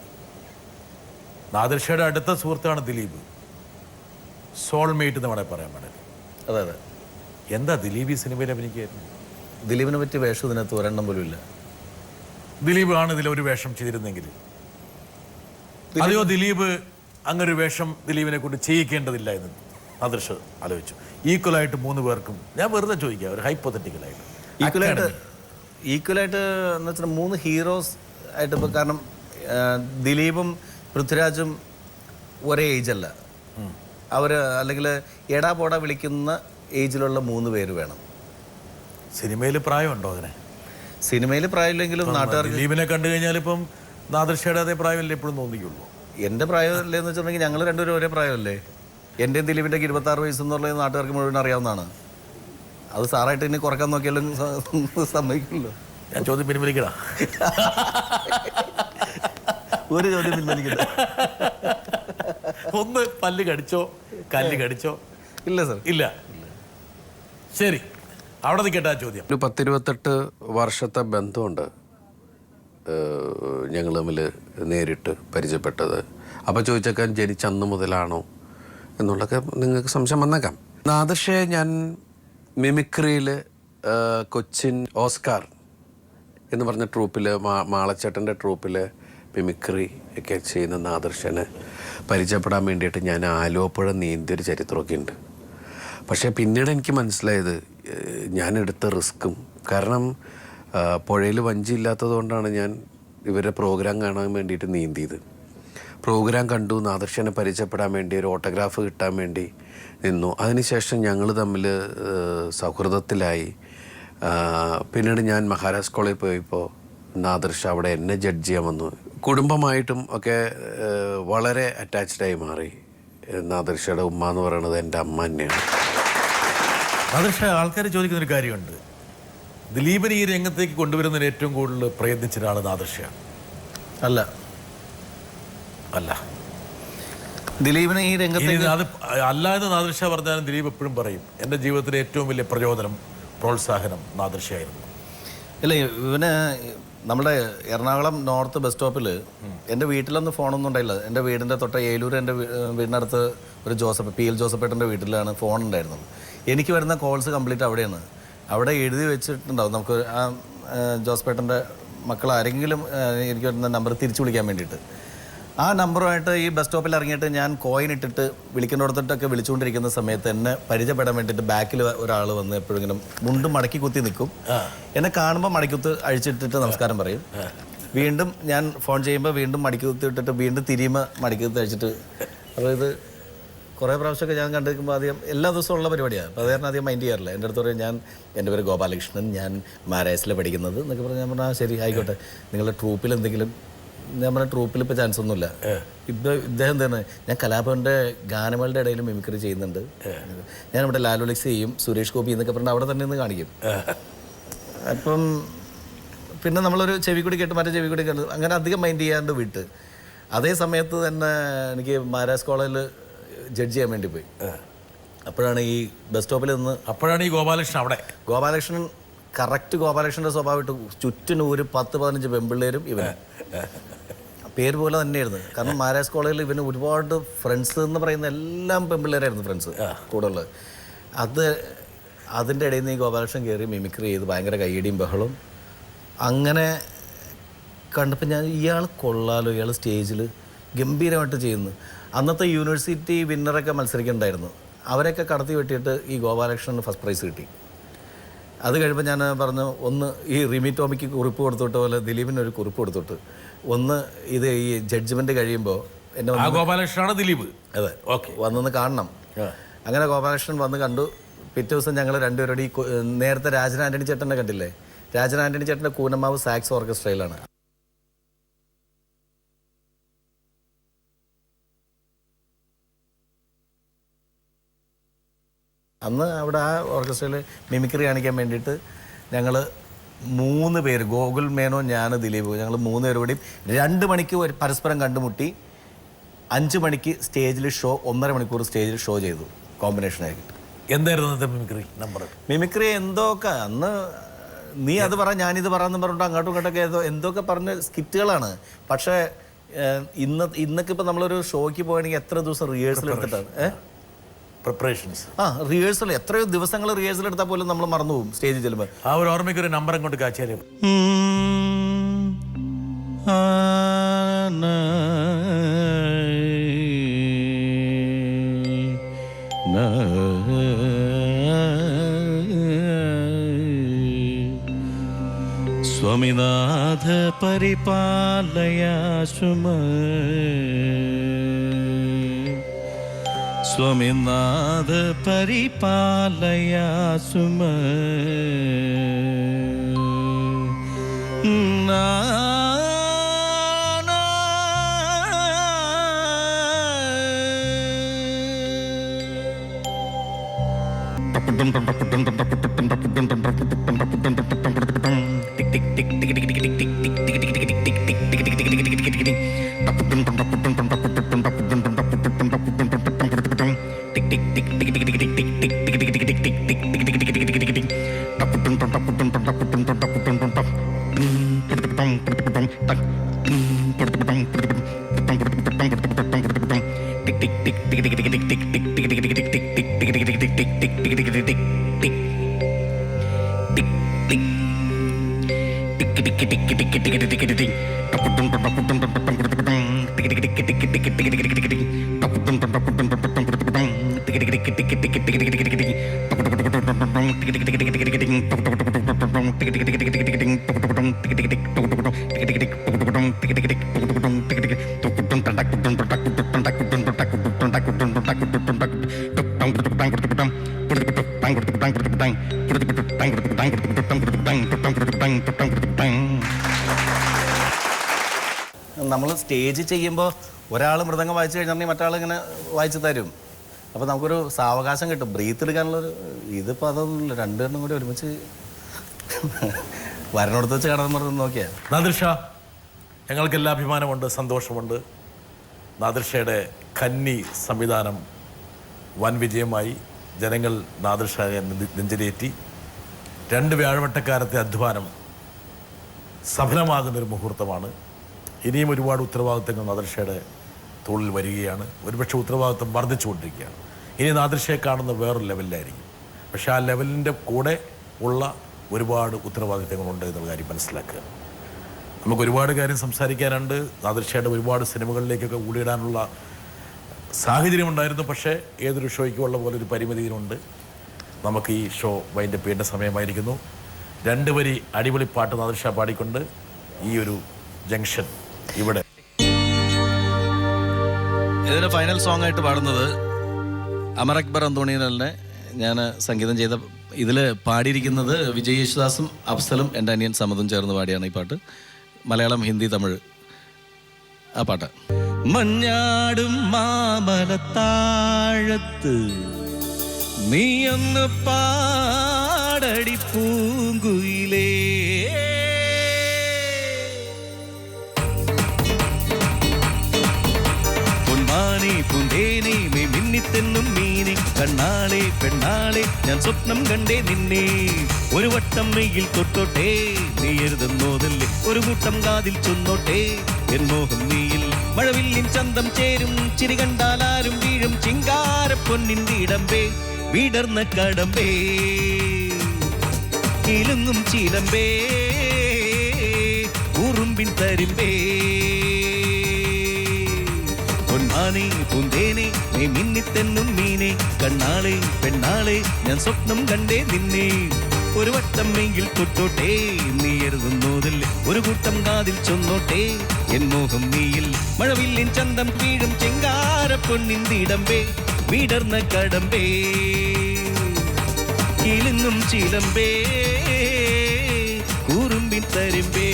നാദിർഷയുടെ അടുത്ത സുഹൃത്താണ് ദിലീപ്, സോൾമേറ്റ് എന്ന് വേണമെങ്കിൽ പറയാൻ വേണ്ടി. അതെ അതെ. എന്താ ദിലീപ് ഈ സിനിമയിൽ അഭിനയിക്കായിരുന്നു? ദിലീപിനെ പറ്റി വേഷം ഇതിനകത്ത് ഒരെണ്ണം പോലും ഇല്ല. ദിലീപ് ആണ് ഇതിലൊരു വേഷം ചെയ്തിരുന്നെങ്കിൽ, അതെയോ ദിലീപ് അങ്ങനൊരു വേഷം ദിലീപിനെ കൊണ്ട് ചെയ്യിക്കേണ്ടതില്ല എന്ന് നാദിർഷ ആലോചിച്ചു? ഈക്വലായിട്ട് 3 പേർക്കും, ഞാൻ വെറുതെ ചോദിക്കാം, ഒരു ഹൈപ്പോത്തറ്റിക്കലായിട്ട് ഈക്വലായിട്ട് എന്ന് വെച്ചാൽ 3 ഹീറോസ് ആയിട്ട്. ഇപ്പോൾ കാരണം ദിലീപും പൃഥ്വിരാജും ഒരേ ഏജല്ല. അവർ അല്ലെങ്കിൽ എടാ പോടാ വിളിക്കുന്ന ഏജിലുള്ള 3 പേര് വേണം. സിനിമയിൽ പ്രായമുണ്ടോ അതിന്? സിനിമയിൽ പ്രായമില്ലെങ്കിലും നാട്ടുകാർക്ക് ദിലീപിനെ കണ്ടു കഴിഞ്ഞാൽ ഇപ്പം നാദൃശയുടെ അതേ പ്രായമല്ലേ എപ്പോഴും തോന്നിക്കുള്ളൂ. എൻ്റെ പ്രായമല്ലേ എന്ന് വെച്ചിട്ടുണ്ടെങ്കിൽ ഞങ്ങൾ രണ്ടുപേരും ഒരേ പ്രായമല്ലേ. എൻ്റെയും ദിലീപിൻ്റെ 26 വയസ്സെന്നുള്ളത് നാട്ടുകാർക്ക് മുഴുവൻ അറിയാവുന്നതാണ്. അത് സാറായിട്ട് ഇനി കുറക്കാൻ നോക്കിയാലും സമ്മതിക്കില്ലല്ലോ. ഞാൻ ചോദ്യം പിൻവലിക്കടാ. ഒരു ചോദ്യം പിൻവലിക്കില്ല. ഒന്ന് പല്ല് കടിച്ചോ കല്ല് കടിച്ചോ? ഇല്ല സർ, ഇല്ല. ശരി, അവിടെ നിൽക്കട്ടെ ആ ചോദ്യം. ഒരു 10-28 വർഷത്തെ ബന്ധമുണ്ട് ഞങ്ങൾ തമ്മിൽ നേരിട്ട് പരിചയപ്പെട്ടത്. അപ്പോൾ ചോദിച്ചേക്കാൻ ജനിച്ച അന്ന് മുതലാണോ എന്നുള്ളതൊക്കെ നിങ്ങൾക്ക് സംശയം വന്നേക്കാം. നാദൃശയെ ഞാൻ മിമിക്രിയിൽ കൊച്ചിൻ ഓസ്കാർ എന്ന് പറഞ്ഞ ട്രൂപ്പിൽ, മാളച്ചേട്ടൻ്റെ ട്രൂപ്പിൽ മിമിക്രി ഒക്കെ ചെയ്യുന്ന നാദൃശനെ പരിചയപ്പെടാൻ വേണ്ടിയിട്ട് ഞാൻ ആലുവപ്പുഴ നീന്തിയൊരു ചരിത്രമൊക്കെ ഉണ്ട്. പക്ഷേ പിന്നീട് എനിക്ക് മനസ്സിലായത് ഞാൻ എടുത്ത റിസ്ക്കും, കാരണം പുഴയിൽ വഞ്ചി ഇല്ലാത്തത് കൊണ്ടാണ് ഞാൻ ഇവരുടെ പ്രോഗ്രാം കാണാൻ വേണ്ടിയിട്ട് നീന്തിയത്. പ്രോഗ്രാം കണ്ടു, നാദൃശനെ പരിചയപ്പെടാൻ വേണ്ടി, ഒരു ഓട്ടോഗ്രാഫ് കിട്ടാൻ വേണ്ടി നിന്നു. അതിനുശേഷം ഞങ്ങൾ തമ്മിൽ സൗഹൃദത്തിലായി. പിന്നീട് ഞാൻ മഹാരാജ് കോളേജിൽ പോയപ്പോൾ നാദൃശ അവിടെ എന്നെ ജഡ്ജ് ചെയ്യാൻ വന്നു. കുടുംബമായിട്ടും ഒക്കെ വളരെ അറ്റാച്ച്ഡായി മാറി. നാദൃശയുടെ ഉമ്മ എന്ന് പറയുന്നത് എൻ്റെ അമ്മ തന്നെയാണ്. നാദൃശ, ആൾക്കാർ ചോദിക്കുന്നൊരു കാര്യമുണ്ട്, ദിലീപിനെ ഈ രംഗത്തേക്ക് കൊണ്ടുവരുന്നതിന് ഏറ്റവും കൂടുതൽ പ്രയത്നിച്ച ഒരാൾ നാദൃശയാണ്. അല്ല അല്ല, ദിലീപിനെ ഈ രംഗത്തേക്ക് അത് അല്ല എന്ന് നാദൃശ പറഞ്ഞാലും ദിലീപ് എപ്പോഴും പറയും എൻ്റെ ജീവിതത്തിലെ ഏറ്റവും വലിയ പ്രചോദനം, പ്രോത്സാഹനം നാദൃശയായിരുന്നു. ഇല്ല, ഇവന് നമ്മുടെ എറണാകുളം നോർത്ത് ബസ് സ്റ്റോപ്പിൽ എൻ്റെ വീട്ടിലൊന്നും ഫോണൊന്നും ഉണ്ടായില്ല. എൻ്റെ വീടിൻ്റെ തൊട്ട ഏലൂർ, എൻ്റെ വീടിനടുത്ത് ഒരു PL ജോസഫേട്ടൻ്റെ വീട്ടിലാണ് ഫോൺ ഉണ്ടായിരുന്നത്. എനിക്ക് വരുന്ന കോൾസ് കംപ്ലീറ്റ് അവിടെയാണ്. അവിടെ എഴുതി വെച്ചിട്ടുണ്ടാവും നമുക്ക് ആ ജോസഫേട്ടൻ്റെ മക്കൾ ആരെങ്കിലും എനിക്ക് വരുന്ന നമ്പർ തിരിച്ചു വിളിക്കാൻ വേണ്ടിയിട്ട്. ആ നമ്പറുമായിട്ട് ഈ ബസ് സ്റ്റോപ്പിൽ ഇറങ്ങിയിട്ട് ഞാൻ കോയിൻ ഇട്ടിട്ട് വിളിക്കേണ്ടിടത്തൊക്കെ വിളിച്ചുകൊണ്ടിരിക്കുന്ന സമയത്ത് എന്നെ പരിചയപ്പെടാൻ വേണ്ടിയിട്ട് ബാക്കിൽ ഒരാൾ വന്ന് എപ്പോഴും ഇങ്ങനെ മുണ്ടും മടക്കി കുത്തി നിൽക്കും. എന്നെ കാണുമ്പോൾ മടക്കുത്ത് അഴിച്ചിട്ടിട്ട് നമസ്കാരം പറയും. വീണ്ടും ഞാൻ ഫോൺ ചെയ്യുമ്പോൾ വീണ്ടും മടക്കി കുത്തി ഇട്ടിട്ട് വീണ്ടും തിരിയുമ്പോൾ മടക്കി കുത്തി അഴിച്ചിട്ട്. അപ്പോൾ ഇത് കുറേ പ്രാവശ്യമൊക്കെ ഞാൻ കണ്ടിരിക്കുമ്പോൾ അധികം എല്ലാ ദിവസവും ഉള്ള പരിപാടിയാണ്. അപ്പോൾ അത് കാരണം അധികം മൈൻഡ് ചെയ്യാറില്ല. എൻ്റെ അടുത്ത് പറയും, എൻ്റെ പേര് ഗോപാലകൃഷ്ണൻ, ഞാൻ മാരായസിൽ പഠിക്കുന്നത് എന്നൊക്കെ പറഞ്ഞ് ഞാൻ പറഞ്ഞാൽ ശരി ആയിക്കോട്ടെ, നിങ്ങളുടെ ട്രൂപ്പിൽ എന്തെങ്കിലും. ഞാൻ പറഞ്ഞ ട്രൂപ്പിൽ ഇപ്പോൾ ചാൻസ് ഒന്നുമില്ല. ഇദ്ദേഹം എന്താണ്, ഞാൻ കലാഭവൻ്റെ ഗാനമേളയുടെ ഇടയിൽ മിമിക്രി ചെയ്യുന്നുണ്ട്. ഞാനിവിടെ ലാലുലിക്സ് ചെയ്യും, സുരേഷ് ഗോപി എന്നൊക്കെ പറഞ്ഞാൽ അവിടെ തന്നെ നിന്ന് കാണിക്കും. അപ്പം പിന്നെ നമ്മളൊരു ചെവി കൂടി കേട്ട് മറ്റേ ചെവി കൂടി കേട്ട് അങ്ങനെ അധികം മൈൻഡ് ചെയ്യാണ്ട് വിട്ട്. അതേ സമയത്ത് തന്നെ എനിക്ക് മഹാരാജ് കോളേജിൽ ജഡ്ജ് ചെയ്യാൻ വേണ്ടി പോയി. അപ്പോഴാണ് ഈ ബസ് സ്റ്റോപ്പിൽ നിന്ന് അപ്പോഴാണ് ഈ ഗോപാലകൃഷ്ണൻ അവിടെ. ഗോപാലകൃഷ്ണൻ കറക്റ്റ് ഗോപാലകൃഷ്ണൻ്റെ സ്വഭാവമായിട്ട് ചുറ്റിനും ഒരു 10-15 പെൺപിള്ളേരും ഇവന് പേര് പോലെ തന്നെയായിരുന്നു. കാരണം മഹാരാജ് കോളേജിൽ ഇവന് ഒരുപാട് ഫ്രണ്ട്സ് എന്ന് പറയുന്ന എല്ലാം പെൺപിള്ളേരായിരുന്നു ഫ്രണ്ട്സ് കൂടെ ഉള്ളത്. അതിൻ്റെ ഇടയിൽ നിന്ന് ഈ ഗോപാലകൃഷ്ണൻ കയറി മിമിക്രി ചെയ്ത് ഭയങ്കര കയ്യടിയും ബഹളവും അങ്ങനെ കണ്ടപ്പോൾ ഞാൻ ഇയാൾ കൊള്ളാലോ, ഇയാൾ സ്റ്റേജിൽ ഗംഭീരമായിട്ട് ചെയ്യുന്നു. അന്നത്തെ യൂണിവേഴ്സിറ്റി വിന്നറൊക്കെ മത്സരിക്കുന്നുണ്ടായിരുന്നു. അവരൊക്കെ കടത്തി വെട്ടിയിട്ട് ഈ ഗോപാലകൃഷ്ണന് ഫസ്റ്റ് പ്രൈസ് കിട്ടി. അത് കഴിയുമ്പോൾ ഞാൻ പറഞ്ഞു, ഒന്ന് ഈ റിമി ടോമിക്ക് കുറിപ്പ് കൊടുത്തിട്ട് പോലെ ദിലീപിന് ഒരു കുറിപ്പ് കൊടുത്തിട്ട് ഒന്ന് ഇത് ഈ ജഡ്ജ്മെൻറ്റ് കഴിയുമ്പോൾ എന്നെ ഗോപാലകൃഷ്ണനാണ് ദിലീപ്. അതെ, ഓക്കെ, വന്നൊന്ന് കാണണം. അങ്ങനെ ഗോപാലകൃഷ്ണൻ വന്ന് കണ്ടു. പിറ്റേ ദിവസം ഞങ്ങൾ രണ്ടുപേരോട് ഈ നേരത്തെ രാജൻ ആൻ്റണി ചേട്ടനെ കണ്ടില്ലേ, രാജൻ ആൻ്റണി ചേട്ടൻ്റെ കൂനമാവ് സാക്സ് ഓർക്കസ്ട്രയിലാണ്. അന്ന് അവിടെ ആ ഓർക്കസ്ട്രയിൽ മിമിക്രി കാണിക്കാൻ വേണ്ടിയിട്ട് ഞങ്ങൾ 3 പേര്, ഗോകുൽ മേനോ, ഞാൻ, ദിലീപ്, ഞങ്ങൾ 3 പേര് കൂടി 2 മണിക്ക് പരസ്പരം കണ്ടുമുട്ടി. 5 മണിക്ക് സ്റ്റേജിൽ ഷോ, 1.5 മണിക്കൂർ സ്റ്റേജിൽ ഷോ ചെയ്തു കോമ്പിനേഷനായിട്ട്. എന്തായിരുന്നു മിമിക്രി നമ്പർ? മിമിക്രി എന്തൊക്കെ അന്ന് നീ അത് പറ ഞാനിത് പറയാമെന്ന് പറഞ്ഞിട്ട് അങ്ങോട്ടും ഇങ്ങോട്ടൊക്കെ എന്തൊക്കെ പറഞ്ഞ സ്കിറ്റുകളാണ്. പക്ഷേ ഇന്നൊക്കെ ഇപ്പം നമ്മളൊരു ഷോയ്ക്ക് പോകണമെങ്കിൽ എത്ര ദിവസം റിഹേഴ്സൽ എടുത്തിട്ടാണ് പ്രിപ്പറേഷൻസ്. റിഹേഴ്സൽ എത്രയോ ദിവസങ്ങൾ റിഹേഴ്സൽ എടുത്താൽ പോലും നമ്മൾ മറന്നു പോകും സ്റ്റേജിൽ ചെല്ലുമ്പോൾ. ആ ഒരു ഓർമ്മയ്ക്ക് ഒരു നമ്പർ അങ്ങോട്ട് കാച്ചാലും സ്വാമിനാഥ പരിപാലയാശുമ സ്വമിനാഥ പരിപാലയ സുമ നമ്മൾ സ്റ്റേജ് ചെയ്യുമ്പോൾ ഒരാൾ മൃദംഗം വായിച്ചു കഴിഞ്ഞിട്ടുണ്ടെങ്കിൽ മറ്റാൾ ഇങ്ങനെ വായിച്ചു തരും. അപ്പോൾ നമുക്കൊരു സാവകാശം കിട്ടും, ബ്രീത്ത് എടുക്കാനുള്ളൊരു. ഇതിപ്പോൾ അതൊന്നുമില്ല, രണ്ടുപേരും കൂടി ഒരുമിച്ച് വരണോടത്ത് വെച്ച് കടന്നു നോക്കിയാൽ. നാദിർഷ, ഞങ്ങൾക്കെല്ലാം അഭിമാനമുണ്ട്, സന്തോഷമുണ്ട്. നാദിർഷയുടെ കന്നി സംവിധാനം വൻ വിജയമായി. ജനങ്ങൾ നാദിർഷയെ നെഞ്ചിലേറ്റി. 2 വ്യാഴവട്ടക്കാലത്തെ അധ്വാനം സഫലമാകുന്നൊരു മുഹൂർത്തമാണ്. ഇനിയും ഒരുപാട് ഉത്തരവാദിത്തങ്ങൾ നാദിർഷയുടെ തോളിൽ വരികയാണ്. ഒരുപക്ഷെ ഉത്തരവാദിത്തം വർദ്ധിച്ചുകൊണ്ടിരിക്കുകയാണ്. ഇനി നാദിർഷയെ കാണുന്ന വേറൊരു ലെവലിലായിരിക്കും. പക്ഷേ ആ ലെവലിൻ്റെ കൂടെ ഉള്ള ഒരുപാട് ഉത്തരവാദിത്തങ്ങളുണ്ട് എന്നുള്ള കാര്യം മനസ്സിലാക്കുക. നമുക്ക് ഒരുപാട് കാര്യം സംസാരിക്കാനുണ്ട്. നാദിർഷയുടെ ഒരുപാട് സിനിമകളിലേക്കൊക്കെ ഊടിയിടാനുള്ള സാഹചര്യമുണ്ടായിരുന്നു. പക്ഷേ ഏതൊരു ഷോയ്ക്കുമുള്ള പോലെ ഒരു പരിമിതിയിലുണ്ട്. നമുക്ക് ഈ ഷോ വൈൻഡപ്പ് ചെയ്യേണ്ട സമയമായിരിക്കുന്നു. 2 വരി അടിപൊളി പാട്ട് നാദിർഷ പാടിക്കൊണ്ട് ഈ ഒരു ജംഗ്ഷൻ ഇവിടെ. ഇതിൻ്റെ ഫൈനൽ സോങ് ആയിട്ട് പാടുന്നത് അമർ അക്ബർ അന്തോണിയലിനെ ഞാൻ സംഗീതം ചെയ്ത. ഇതിൽ പാടിയിരിക്കുന്നത് വിജയ് യേശുദാസും അഫ്സലും എൻ്റെ അനിയൻ സമതും ചേർന്ന് പാടിയാണ് ഈ പാട്ട്. മലയാളം, ഹിന്ദി, തമിഴ് ആ പാട്ട്. മഞ്ഞാടും മാമലത്താഴത്ത് നീയൊന്ന് പാടടി പൂങ്കുയിലേ, പൊന്മാനെ പൂന്തേനെ മേ മിന്നിത്തെന്നും മീനെ, കണ്ണാളെ പെണ്ണാളെ ഞാൻ സ്വപ്നം കണ്ടേ നിന്നെ. ഒരു വട്ടം മെയ്യിൽ തൊട്ടോട്ടെ നീ എഴുതുന്നോതല്ലേ, ഒരു കൂട്ടം കാതിൽ ചൊന്നോട്ടെ എൻ മോഹം നീയിൽ. മഴവില്ലിൻ ചന്തം ചേരും ചിരി കണ്ടാലാരും വീഴും ചിങ്കാര പൊന്നിൻ വീടമ്പേ, വിടർന്ന കടമ്പേ കിലുങ്ങും ചീലമ്പേ, ഉറുമ്പിൻ തരിമ്പേ. പൊന്മാനെ പൂന്തേനെ നീ മിന്നിത്തെന്നും മീനെ, കണ്ണാളെ പെണ്ണാളെ ഞാൻ സ്വപ്നം കണ്ടേ നിന്നെ. ഒരു വട്ടം മെങ്കിൽ തൊട്ടോട്ടെ നീ എഴുതുന്നോതല്ലേ, ഒരു കൂട്ടം കാതിൽ ചൊന്നോട്ടെ എൻ മോഹം നീയിൽ. മഴവില്ലിൻ ചന്തം വീഴും ചെങ്കാര പൊന്നിൻ തീടമ്പേ, വിടർന്ന കടമ്പേ കിലുങ്ങും ചിലമ്പേ, കുറുമ്പിൻ തരിമ്പേ.